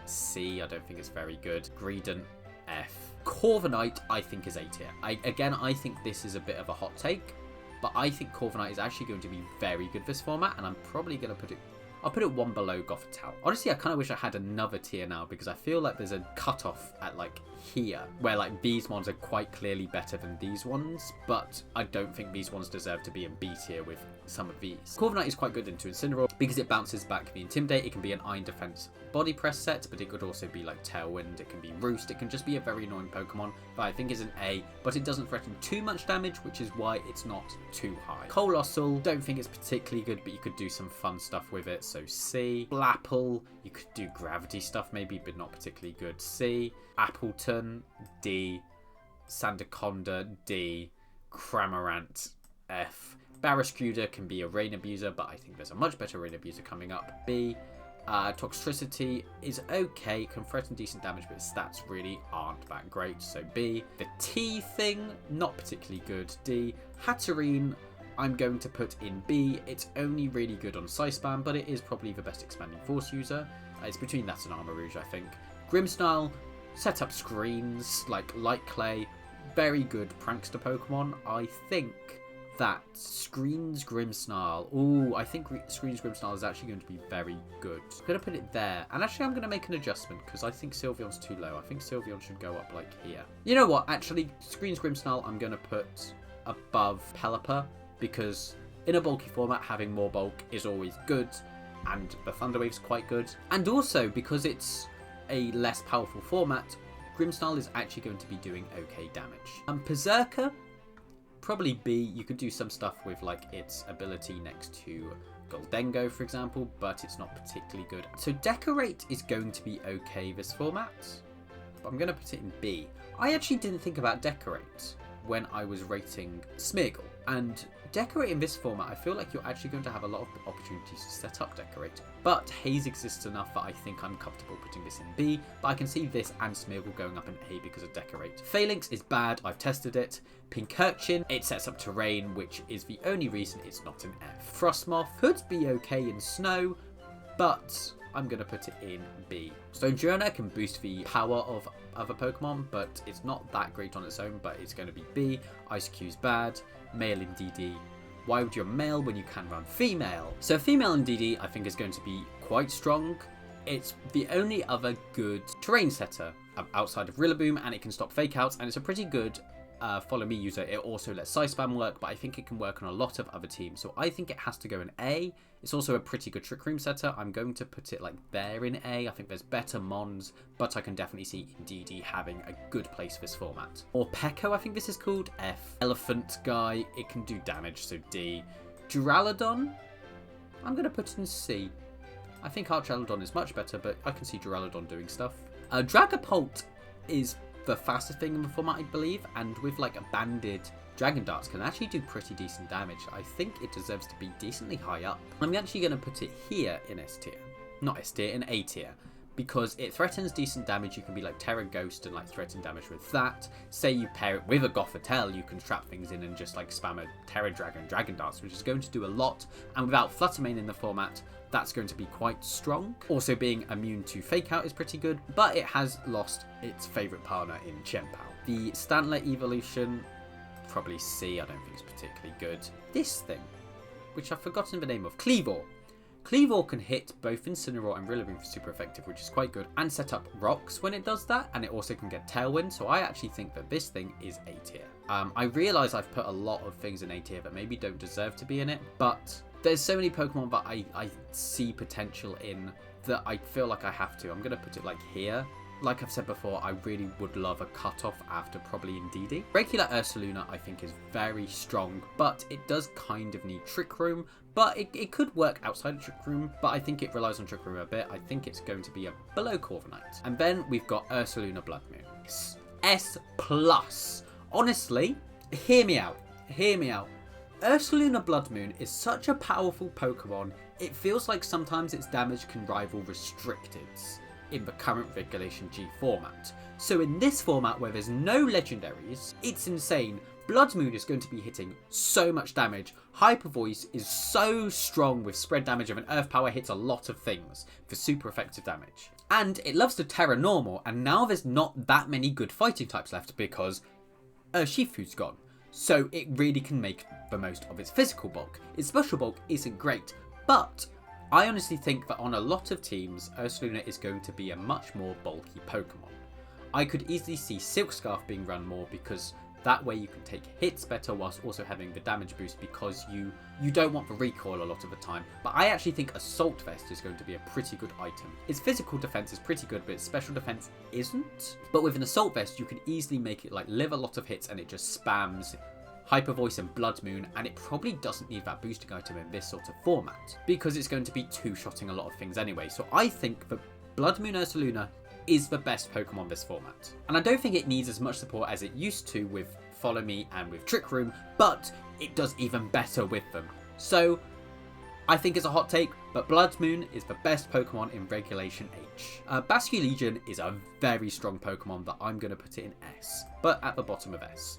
A: C. I don't think it's very good. Greedent, F. Corviknight, I think, is A tier. I think this is a bit of a hot take, but I think Corviknight is actually going to be very good this format, and I'm probably going to put it... I'll put it one below Gothitelle. Honestly, I kind of wish I had another tier now, because I feel like there's a cutoff at like here, where like these ones are quite clearly better than these ones, but I don't think these ones deserve to be in B tier with some of these. Corviknight is quite good into Incineroar. Because it bounces back the Intimidate, it can be an Iron Defense body press set, but it could also be like Tailwind, it can be Roost, it can just be a very annoying Pokemon that I think is an A, but it doesn't threaten too much damage, which is why it's not too high. Colossal, don't think it's particularly good, but you could do some fun stuff with it, so C. Blapple, you could do gravity stuff maybe, but not particularly good, C. Appleton, D. Sandaconda, D. Cramorant, F. Barraskewda can be a Rain Abuser, but I think there's a much better Rain Abuser coming up. B. Toxtricity is okay, can threaten decent damage, but its stats really aren't that great, so B. The T thing, not particularly good. D. Hatterene, I'm going to put in B. It's only really good on Psy Spam, but it is probably the best Expanding Force user. It's between that and Armor Rouge, I think. Grimmsnarl, set up screens, like Light Clay, very good prankster Pokemon. I think that Screens Grimmsnarl. Ooh, I think Screens Grimmsnarl is actually going to be very good. I'm going to put it there. And actually, I'm going to make an adjustment because I think Sylveon's too low. I think Sylveon should go up like here. You know what? Actually, Screens Grimmsnarl, I'm going to put above Pelipper because in a bulky format, having more bulk is always good. And the Thunder Wave's quite good. And also, because it's a less powerful format, Grimmsnarl is actually going to be doing okay damage. Berserker, probably B. You could do some stuff with like its ability next to Gholdengo, for example, but it's not particularly good. So Decorate is going to be okay this format, but I'm going to put it in B. I actually didn't think about Decorate when I was rating Smeargle, and Decorate in this format, I feel like you're actually going to have a lot of opportunities to set up Decorate, but Haze exists enough that I think I'm comfortable putting this in B, but I can see this and Smeargle going up in A because of Decorate. Phalanx is bad, I've tested it. Pincurchin, it sets up Terrain, which is the only reason it's not an F. Frostmoth could be okay in Snow, but I'm going to put it in B. Stonjourner can boost the power of other Pokemon, but it's not that great on its own, but it's going to be B. Ice-Q's bad. Male in DD. Why would you male when you can run female? So female in DD I think is going to be quite strong. It's the only other good terrain setter outside of Rillaboom, and it can stop fake outs, and it's a pretty good follow me user. It also lets Psy Spam work, but I think it can work on a lot of other teams, so I think it has to go in A. It's also a pretty good Trick Room setter. I'm going to put it like there in A. I think there's better Mons, but I can definitely see in DD having a good place for this format. Or Pecco, I think this is called, F. Elephant guy, it can do damage, so D. Duraludon, I'm going to put in C. I think Archaludon is much better, but I can see Duraludon doing stuff. Dragapult is the fastest thing in the format, I believe, and with like a banded Dragon Darts can actually do pretty decent damage. I think it deserves to be decently high up. I'm actually going to put it here in S tier. Not S tier, in A tier. Because it threatens decent damage. You can be like Terra Ghost and like threaten damage with that. Say you pair it with a Gothitelle, you can trap things in and just like spam a Terra Dragon Darts, which is going to do a lot. And without Flutter Mane in the format, that's going to be quite strong. Also being immune to Fake Out is pretty good, but it has lost its favourite partner in Chien. The Stantler evolution, probably C, I don't think it's particularly good. This thing, which I've forgotten the name of, Cleavor. Cleavor can hit both Incineroar and Rillaboom for super effective, which is quite good, and set up rocks when it does that, and it also can get Tailwind, so I actually think that this thing is A tier. I realise I've put a lot of things in A tier that maybe don't deserve to be in it, but there's so many Pokemon that I see potential in that I feel like I have to. I'm going to put it like here. Like I've said before, I really would love a cutoff after probably in DD. Regular Ursaluna I think is very strong, but it does kind of need Trick Room, but it could work outside of Trick Room, but I think it relies on Trick Room a bit. I think it's going to be a below Corviknight. And then we've got Ursaluna Bloodmoon. S+. Honestly, hear me out. Hear me out. Ursaluna Bloodmoon is such a powerful Pokemon, it feels like sometimes its damage can rival Restricted's in the current Regulation G format. So in this format where there's no legendaries, it's insane. Bloodmoon is going to be hitting so much damage. Hyper Voice is so strong with spread damage of an Earth Power, hits a lot of things for super effective damage. And it loves to Terra Normal, and now there's not that many good fighting types left because Urshifu's gone. So it really can make the most of its physical bulk. Its special bulk isn't great, but I honestly think that on a lot of teams, Ursaluna is going to be a much more bulky Pokemon. I could easily see Silk Scarf being run more because That way you can take hits better whilst also having the damage boost, because you don't want the recoil a lot of the time. But I actually think Assault Vest is going to be a pretty good item. Its physical defense is pretty good, but its special defense isn't. But with an Assault Vest, you can easily make it like live a lot of hits, and it just spams Hyper Voice and Bloodmoon, and it probably doesn't need that boosting item in this sort of format, because it's going to be two-shotting a lot of things anyway. So I think the Bloodmoon Ursaluna is the best Pokemon this format. And I don't think it needs as much support as it used to with Follow Me and with Trick Room, but it does even better with them. So I think it's a hot take, but Bloodmoon is the best Pokemon in Regulation H. Basculegion is a very strong Pokemon that I'm going to put it in S, but at the bottom of S.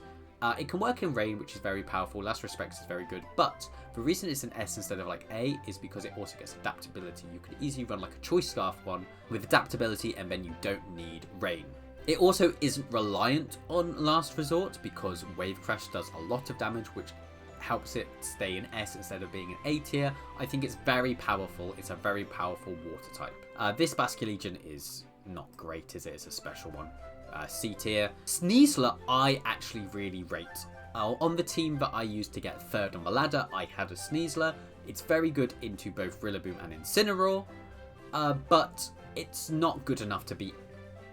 A: It can work in Rain, which is very powerful. Last Respect is very good, but the reason it's an S instead of like A is because it also gets adaptability. You could easily run like a Choice Scarf one with adaptability, and then you don't need Rain. It also isn't reliant on Last Resort because Wave Crash does a lot of damage, which helps it stay in S instead of being an A tier. I think it's very powerful. It's a very powerful water type. This Basculegion is not great, is it? It's a special one. C tier. Sneasler I actually really rate. On the team that I used to get third on the ladder, I had a Sneasler. It's very good into both Rillaboom and Incineroar, but it's not good enough to be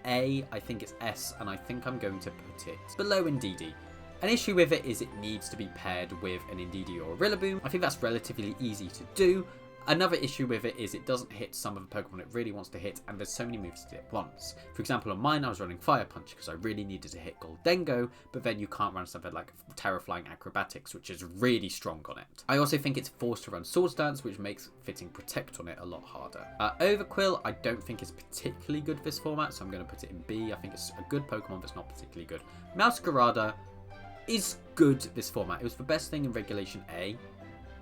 A: A. I think it's S, and I think I'm going to put it below Indeedee. An issue with it is it needs to be paired with an Indeedee or a Rillaboom. I think that's relatively easy to do. Another issue with it is it doesn't hit some of the Pokemon it really wants to hit, and there's so many moves to hit at once. For example, on mine I was running Fire Punch because I really needed to hit Gholdengo, but then you can't run something like Terraflying Acrobatics, which is really strong on it. I also think it's forced to run Swords Dance, which makes fitting Protect on it a lot harder. Overquill I don't think is particularly good for this format, so I'm going to put it in B. I think it's a good Pokemon that's not particularly good. Meowscarada is good this format. It was the best thing in Regulation A,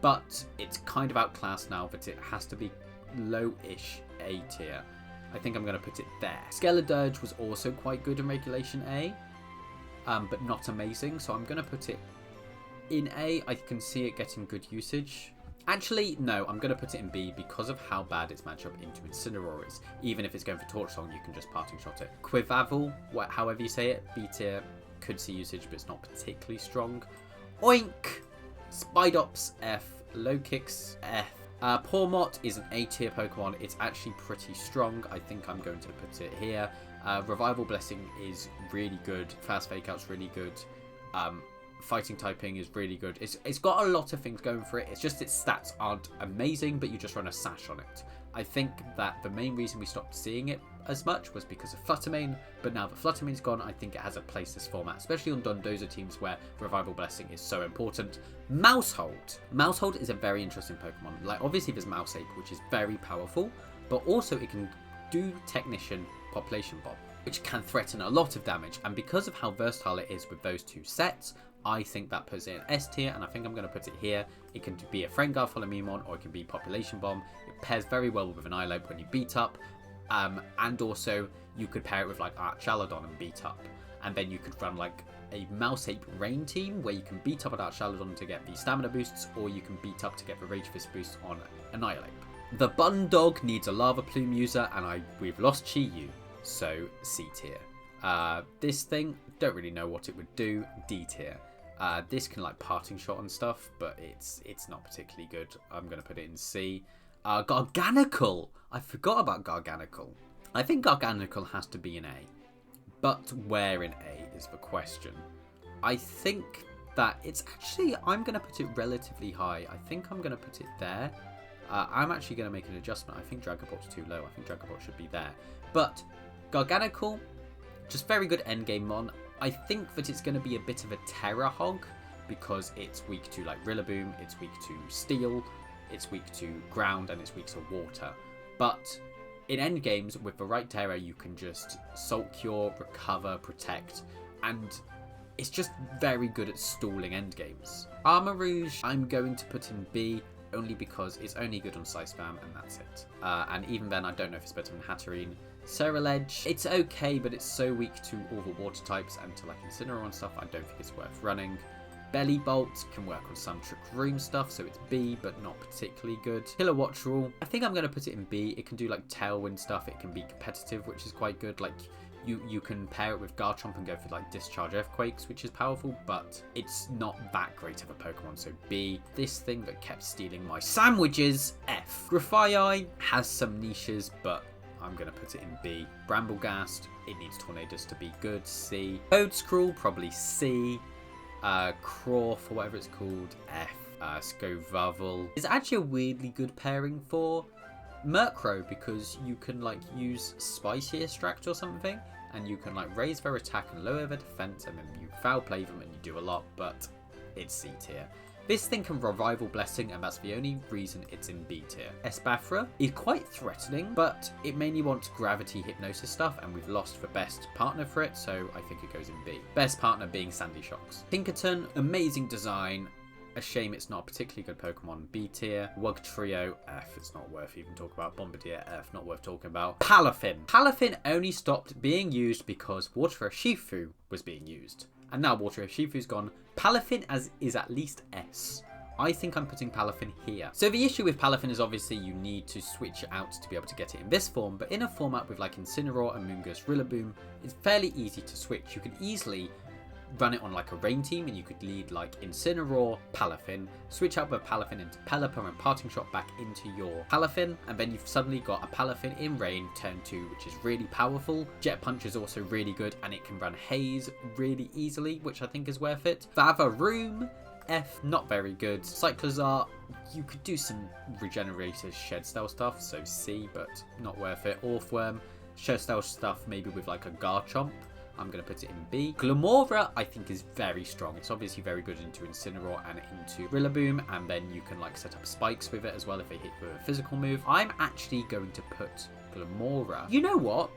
A: but it's kind of outclassed now that it has to be low-ish A tier. I think I'm going to put it there. Skeledirge was also quite good in Regulation A, but not amazing, so I'm going to put it in A. I can see it getting good usage. Actually, no, I'm going to put it in B because of how bad its matchup into Incineroar is. Even if it's going for Torch Song, you can just Parting Shot it. Quivavle, however you say it, B tier, could see usage, but it's not particularly strong. Oink! Spidops F, Low Kicks F. Pawmot is an A tier Pokemon. It's actually pretty strong. I think I'm going to put it here. Revival Blessing is really good. Fast Fake Out's really good. Fighting typing is really good. It's got a lot of things going for it. It's just its stats aren't amazing, but you just run a Sash on it. I think that the main reason we stopped seeing it as much was because of Fluttermane, but now that Fluttermane's gone, I think it has a place this format, especially on Dondozo teams where Revival Blessing is so important. Mousehold. Mousehold is a very interesting Pokemon. Like, obviously there's Mouseape, which is very powerful, but also it can do Technician Population Bomb, which can threaten a lot of damage, and because of how versatile it is with those two sets, I think that puts it in S tier, and I think I'm going to put it here. It can be a Frengar Folomemon, or it can be Population Bomb. It pairs very well with an Ilope when you beat up, and also you could pair it with like Archaludon and beat up, and then you could run like a Mouseape Rain team where you can beat up at Archaludon to get the stamina boosts, or you can beat up to get the Rage Fist boost on Ilope. The Bun Dog needs a Lava Plume user, and we've lost Chi-Yu, so C tier. This thing, don't really know what it would do, D tier. This can like Parting Shot and stuff, but it's not particularly good. I'm going to put it in C. Garganical! I forgot about Garganical. I think Garganical has to be in A, but where in A is the question. I think that it's actually, I'm going to put it relatively high. I think I'm going to put it there. I'm actually going to make an adjustment. I think Dragapult's too low. I think Dragapult should be there. But Garganical, just very good endgame mon. I think that it's going to be a bit of a terror hog because it's weak to like Rillaboom, it's weak to Steel, it's weak to Ground, and it's weak to Water. But in endgames, with the right terror, you can just Salt Cure, Recover, Protect, and it's just very good at stalling endgames. Armarouge, I'm going to put in B, only because it's only good on Scythe Spam, and that's it. And even then, I don't know if it's better than Hatterene. Ceruledge, it's okay, but it's so weak to all the water types and to like Incineroar and stuff, I don't think it's worth running. Bellybolt can work on some Trick Room stuff, so it's B, but not particularly good. Kilowattrel, I think I'm going to put it in B. It can do like Tailwind stuff, it can be competitive, which is quite good. Like, You can pair it with Garchomp and go for like Discharge Earthquakes, which is powerful, but it's not that great of a Pokemon. So B. This thing that kept stealing my sandwiches, F. Grafaiai has some niches, but I'm going to put it in B. Brambleghast, it needs Tornadus to be good, C. Toedscruel, probably C. Crawf, or whatever it's called, F. Scovarvel is actually a weirdly good pairing for Murkrow, because you can like use Spicy Extract or something, and you can like raise their attack and lower their defense, and then you foul play them and you do a lot, but it's C tier. This thing can Revival Blessing, and that's the only reason it's in B tier. Espathra is quite threatening, but it mainly wants Gravity Hypnosis stuff, and we've lost the best partner for it, so I think it goes in B. Best partner being Sandy Shocks. Pinkerton, amazing design. A shame it's not a particularly good Pokemon, B tier. Wugtrio, F, it's not worth even talking about. Bombardier, F, not worth talking about. Palafin. Palafin only stopped being used because Water Urshifu was being used. And now Water Urshifu's gone. Palafin is at least S. I think I'm putting Palafin here. So the issue with Palafin is obviously you need to switch it out to be able to get it in this form, but in a format with like Incineroar, Amoonguss, Rillaboom, it's fairly easy to switch. You can easily run it on like a rain team, and you could lead like Incineroar, Palafin, switch out the Palafin into Pelipper and Parting Shot back into your Palafin, and then you've suddenly got a Palafin in rain turn 2, which is really powerful. Jet Punch is also really good, and it can run Haze really easily, which I think is worth it. Vavaroom, F, not very good. Cyclozar, you could do some regenerated Shed Style stuff, so C, but not worth it. Orthworm, Shed Style stuff maybe with like a Garchomp. I'm going to put it in B. Glimmora, I think, is very strong. It's obviously very good into Incineroar and into Rillaboom, and then you can like set up spikes with it as well if they hit with a physical move. I'm actually going to put Glimmora. You know what?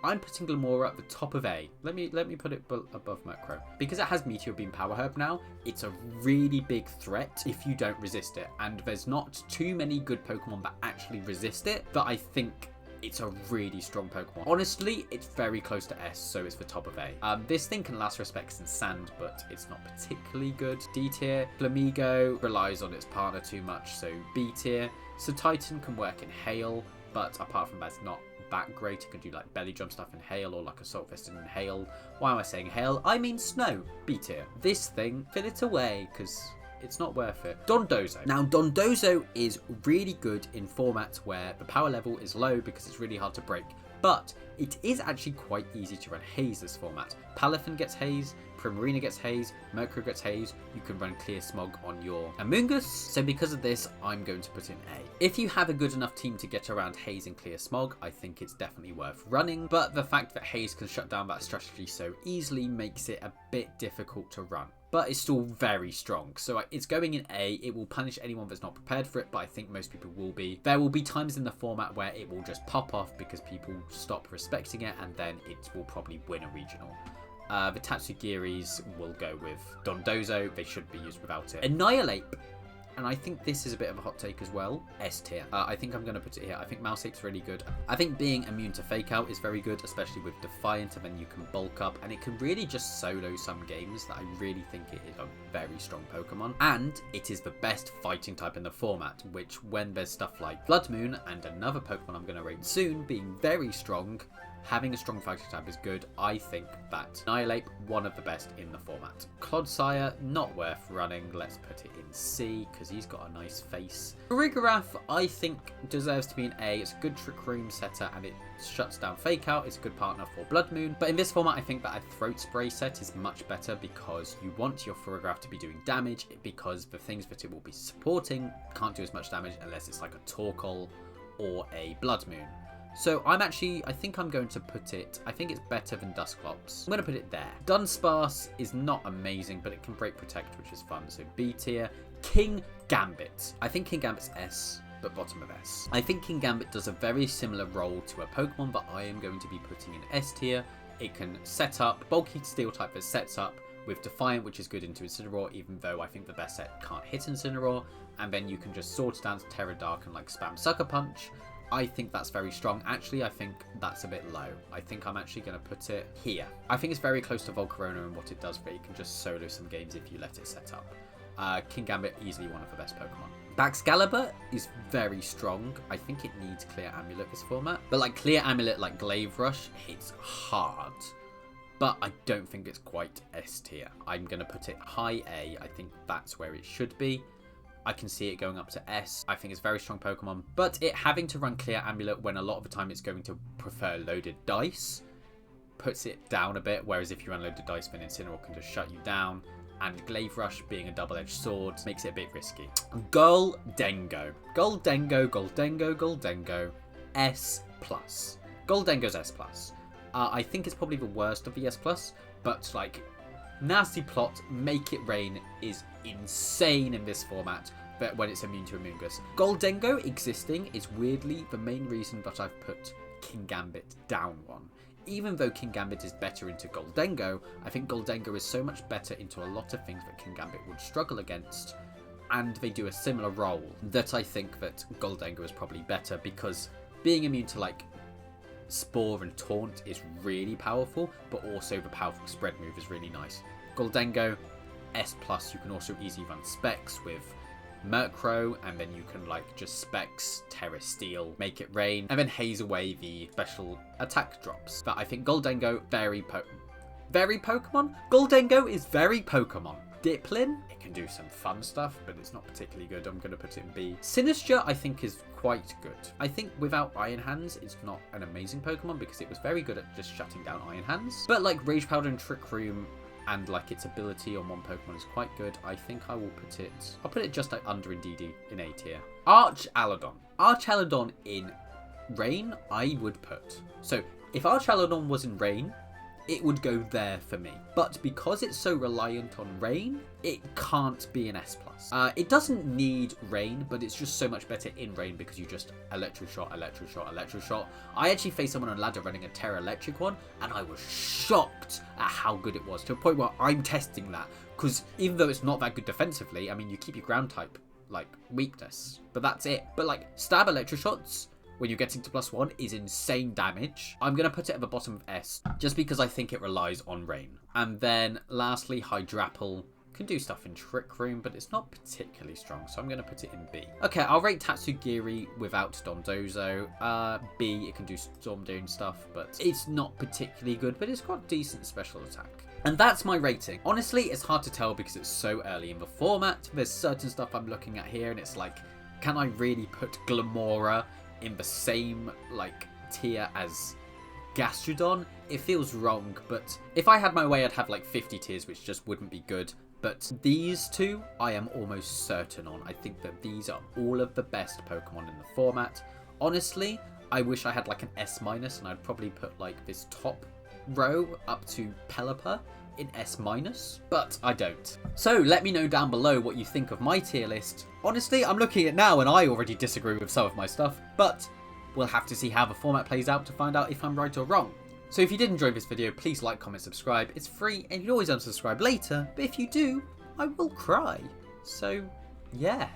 A: I'm putting Glimmora at the top of A. Let me put it above Murkrow. Because it has Meteor Beam Power Herb now, it's a really big threat if you don't resist it. And there's not too many good Pokemon that actually resist it, that I think it's a really strong Pokemon. Honestly, it's very close to S, so it's the top of A. This thing can last respects in sand, but it's not particularly good. D tier. Flamigo relies on its partner too much, so B tier. So Titan can work in Hail, but apart from that, it's not that great. It can do like belly jump stuff in Hail, or like Assault Vest in Hail. Why am I saying Hail? I mean Snow. B tier. This thing, fill it away, because it's not worth it. Dondozo. Now, Dondozo is really good in formats where the power level is low because it's really hard to break, but it is actually quite easy to run Haze this format. Palafin gets Haze, Primarina gets Haze, Murkrow gets Haze, you can run Clear Smog on your Amoonguss, so because of this, I'm going to put in A. If you have a good enough team to get around Haze and Clear Smog, I think it's definitely worth running, but the fact that Haze can shut down that strategy so easily makes it a bit difficult to run. But it's still very strong, so it's going in A. It will punish anyone that's not prepared for it, but I think most people will be. There will be times in the format where it will just pop off because people stop respecting it, and then it will probably win a regional. The Tatsugiris will go with Dondozo. They should be used without it. Annihilate, and I think this is a bit of a hot take as well, S tier. I think I'm going to put it here. I think Mouseape's really good. I think being immune to Fake Out is very good, especially with Defiant, and then you can bulk up, and it can really just solo some games that I really think it is a very strong Pokemon. And it is the best fighting type in the format, which when there's stuff like Bloodmoon and another Pokemon I'm going to rate soon being very strong, having a strong fighting type is good. I think that Annihilate, one of the best in the format. Clodsire, not worth running. Let's put it in C, because he's got a nice face. Farigiraf, I think, deserves to be an A. It's a good Trick Room setter, and it shuts down Fake Out. It's a good partner for Bloodmoon. But in this format, I think that a Throat Spray set is much better, because you want your Farigiraf to be doing damage, because the things that it will be supporting can't do as much damage unless it's like a Torkoal or a Bloodmoon. So I think I'm going to put it, I think it's better than Dusclops. I'm going to put it there. Dunsparce is not amazing, but it can break Protect, which is fun. So B tier. Kingambut. I think Kingambut's S, but bottom of S. I think Kingambut does a very similar role to a Pokemon that I am going to be putting in S tier. It can set up, bulky Steel type that sets up with Defiant, which is good into Incineroar, even though I think the best set can't hit Incineroar. And then you can just Sword Dance, Terra Dark, and like spam Sucker Punch. I think that's very strong. Actually, I think that's a bit low. I think I'm actually going to put it here. I think it's very close to Volcarona and what it does, but you can just solo some games if you let it set up. Kingambut, easily one of the best Pokemon. Baxcalibur is very strong. I think it needs Clear Amulet this format. But like Clear Amulet, like Glaive Rush, hits hard. But I don't think it's quite S tier. I'm going to put it high A. I think that's where it should be. I can see it going up to S. I think it's a very strong Pokemon. But it having to run Clear Amulet when a lot of the time it's going to prefer loaded dice puts it down a bit. Whereas if you run loaded dice, then Incineroar can just shut you down. And Glaive Rush being a double-edged sword makes it a bit risky. Gholdengo. Gholdengo. S+. Gholdengo's S+. I think it's probably the worst of the S+, but like, nasty plot, make it rain is insane in this format, but when it's immune to amoonguss. Gholdengo existing is weirdly the main reason that I've put Kingambut down one. Even though Kingambut is better into Gholdengo, I think Gholdengo is so much better into a lot of things that Kingambut would struggle against, and they do a similar role, that I think that Gholdengo is probably better, because being immune to like Spore and Taunt is really powerful, but also the powerful spread move is really nice. Gholdengo, S+, you can also easily run Specs with Murkrow, and then you can like just Specs, Terra Steel, make it rain, and then haze away the special attack drops. But I think Gholdengo, very Pokemon. Gholdengo is very Pokemon. Diplin, it can do some fun stuff, but it's not particularly good. I'm going to put it in B. Sinistcha, I think, is quite good. I think without Iron Hands, it's not an amazing Pokemon because it was very good at just shutting down Iron Hands. But like Rage Powder and Trick Room and like its ability on one Pokemon is quite good. I think I will put it, I'll put it just like under in DD in A tier. Archaludon. Archaludon in Rain, I would put. So if Archaludon was in Rain, it would go there for me. But because it's so reliant on Rain, it can't be an S+. It doesn't need Rain, but it's just so much better in Rain because you just Electric Shot. I actually faced someone on ladder running a Terra Electric one, and I was shocked at how good it was, to a point where I'm testing that. Because even though it's not that good defensively, I mean, you keep your ground type, like, weakness. But that's it. But, like, stab Electric Shots when you're getting to +1 is insane damage. I'm going to put it at the bottom of S, just because I think it relies on Rain. And then lastly, Hydrapple can do stuff in Trick Room, but it's not particularly strong, so I'm going to put it in B. Okay, I'll rate Tatsugiri without Dondozo. B, it can do Storm Dune stuff, but it's not particularly good, but it's got decent special attack. And that's my rating. Honestly, it's hard to tell because it's so early in the format. There's certain stuff I'm looking at here, and it's like, can I really put Glamora in the same like tier as Gastrodon? It feels wrong, but if I had my way, I'd have like 50 tiers, which just wouldn't be good. But these two, I am almost certain on. I think that these are all of the best Pokemon in the format. Honestly, I wish I had like an S-, and I'd probably put like this top row up to Pelipper in S-, but I don't. So let me know down below what you think of my tier list. Honestly, I'm looking at it now and I already disagree with some of my stuff, but we'll have to see how the format plays out to find out if I'm right or wrong. So if you did enjoy this video, please like, comment, subscribe. It's free and you can always unsubscribe later, but if you do, I will cry. So yeah.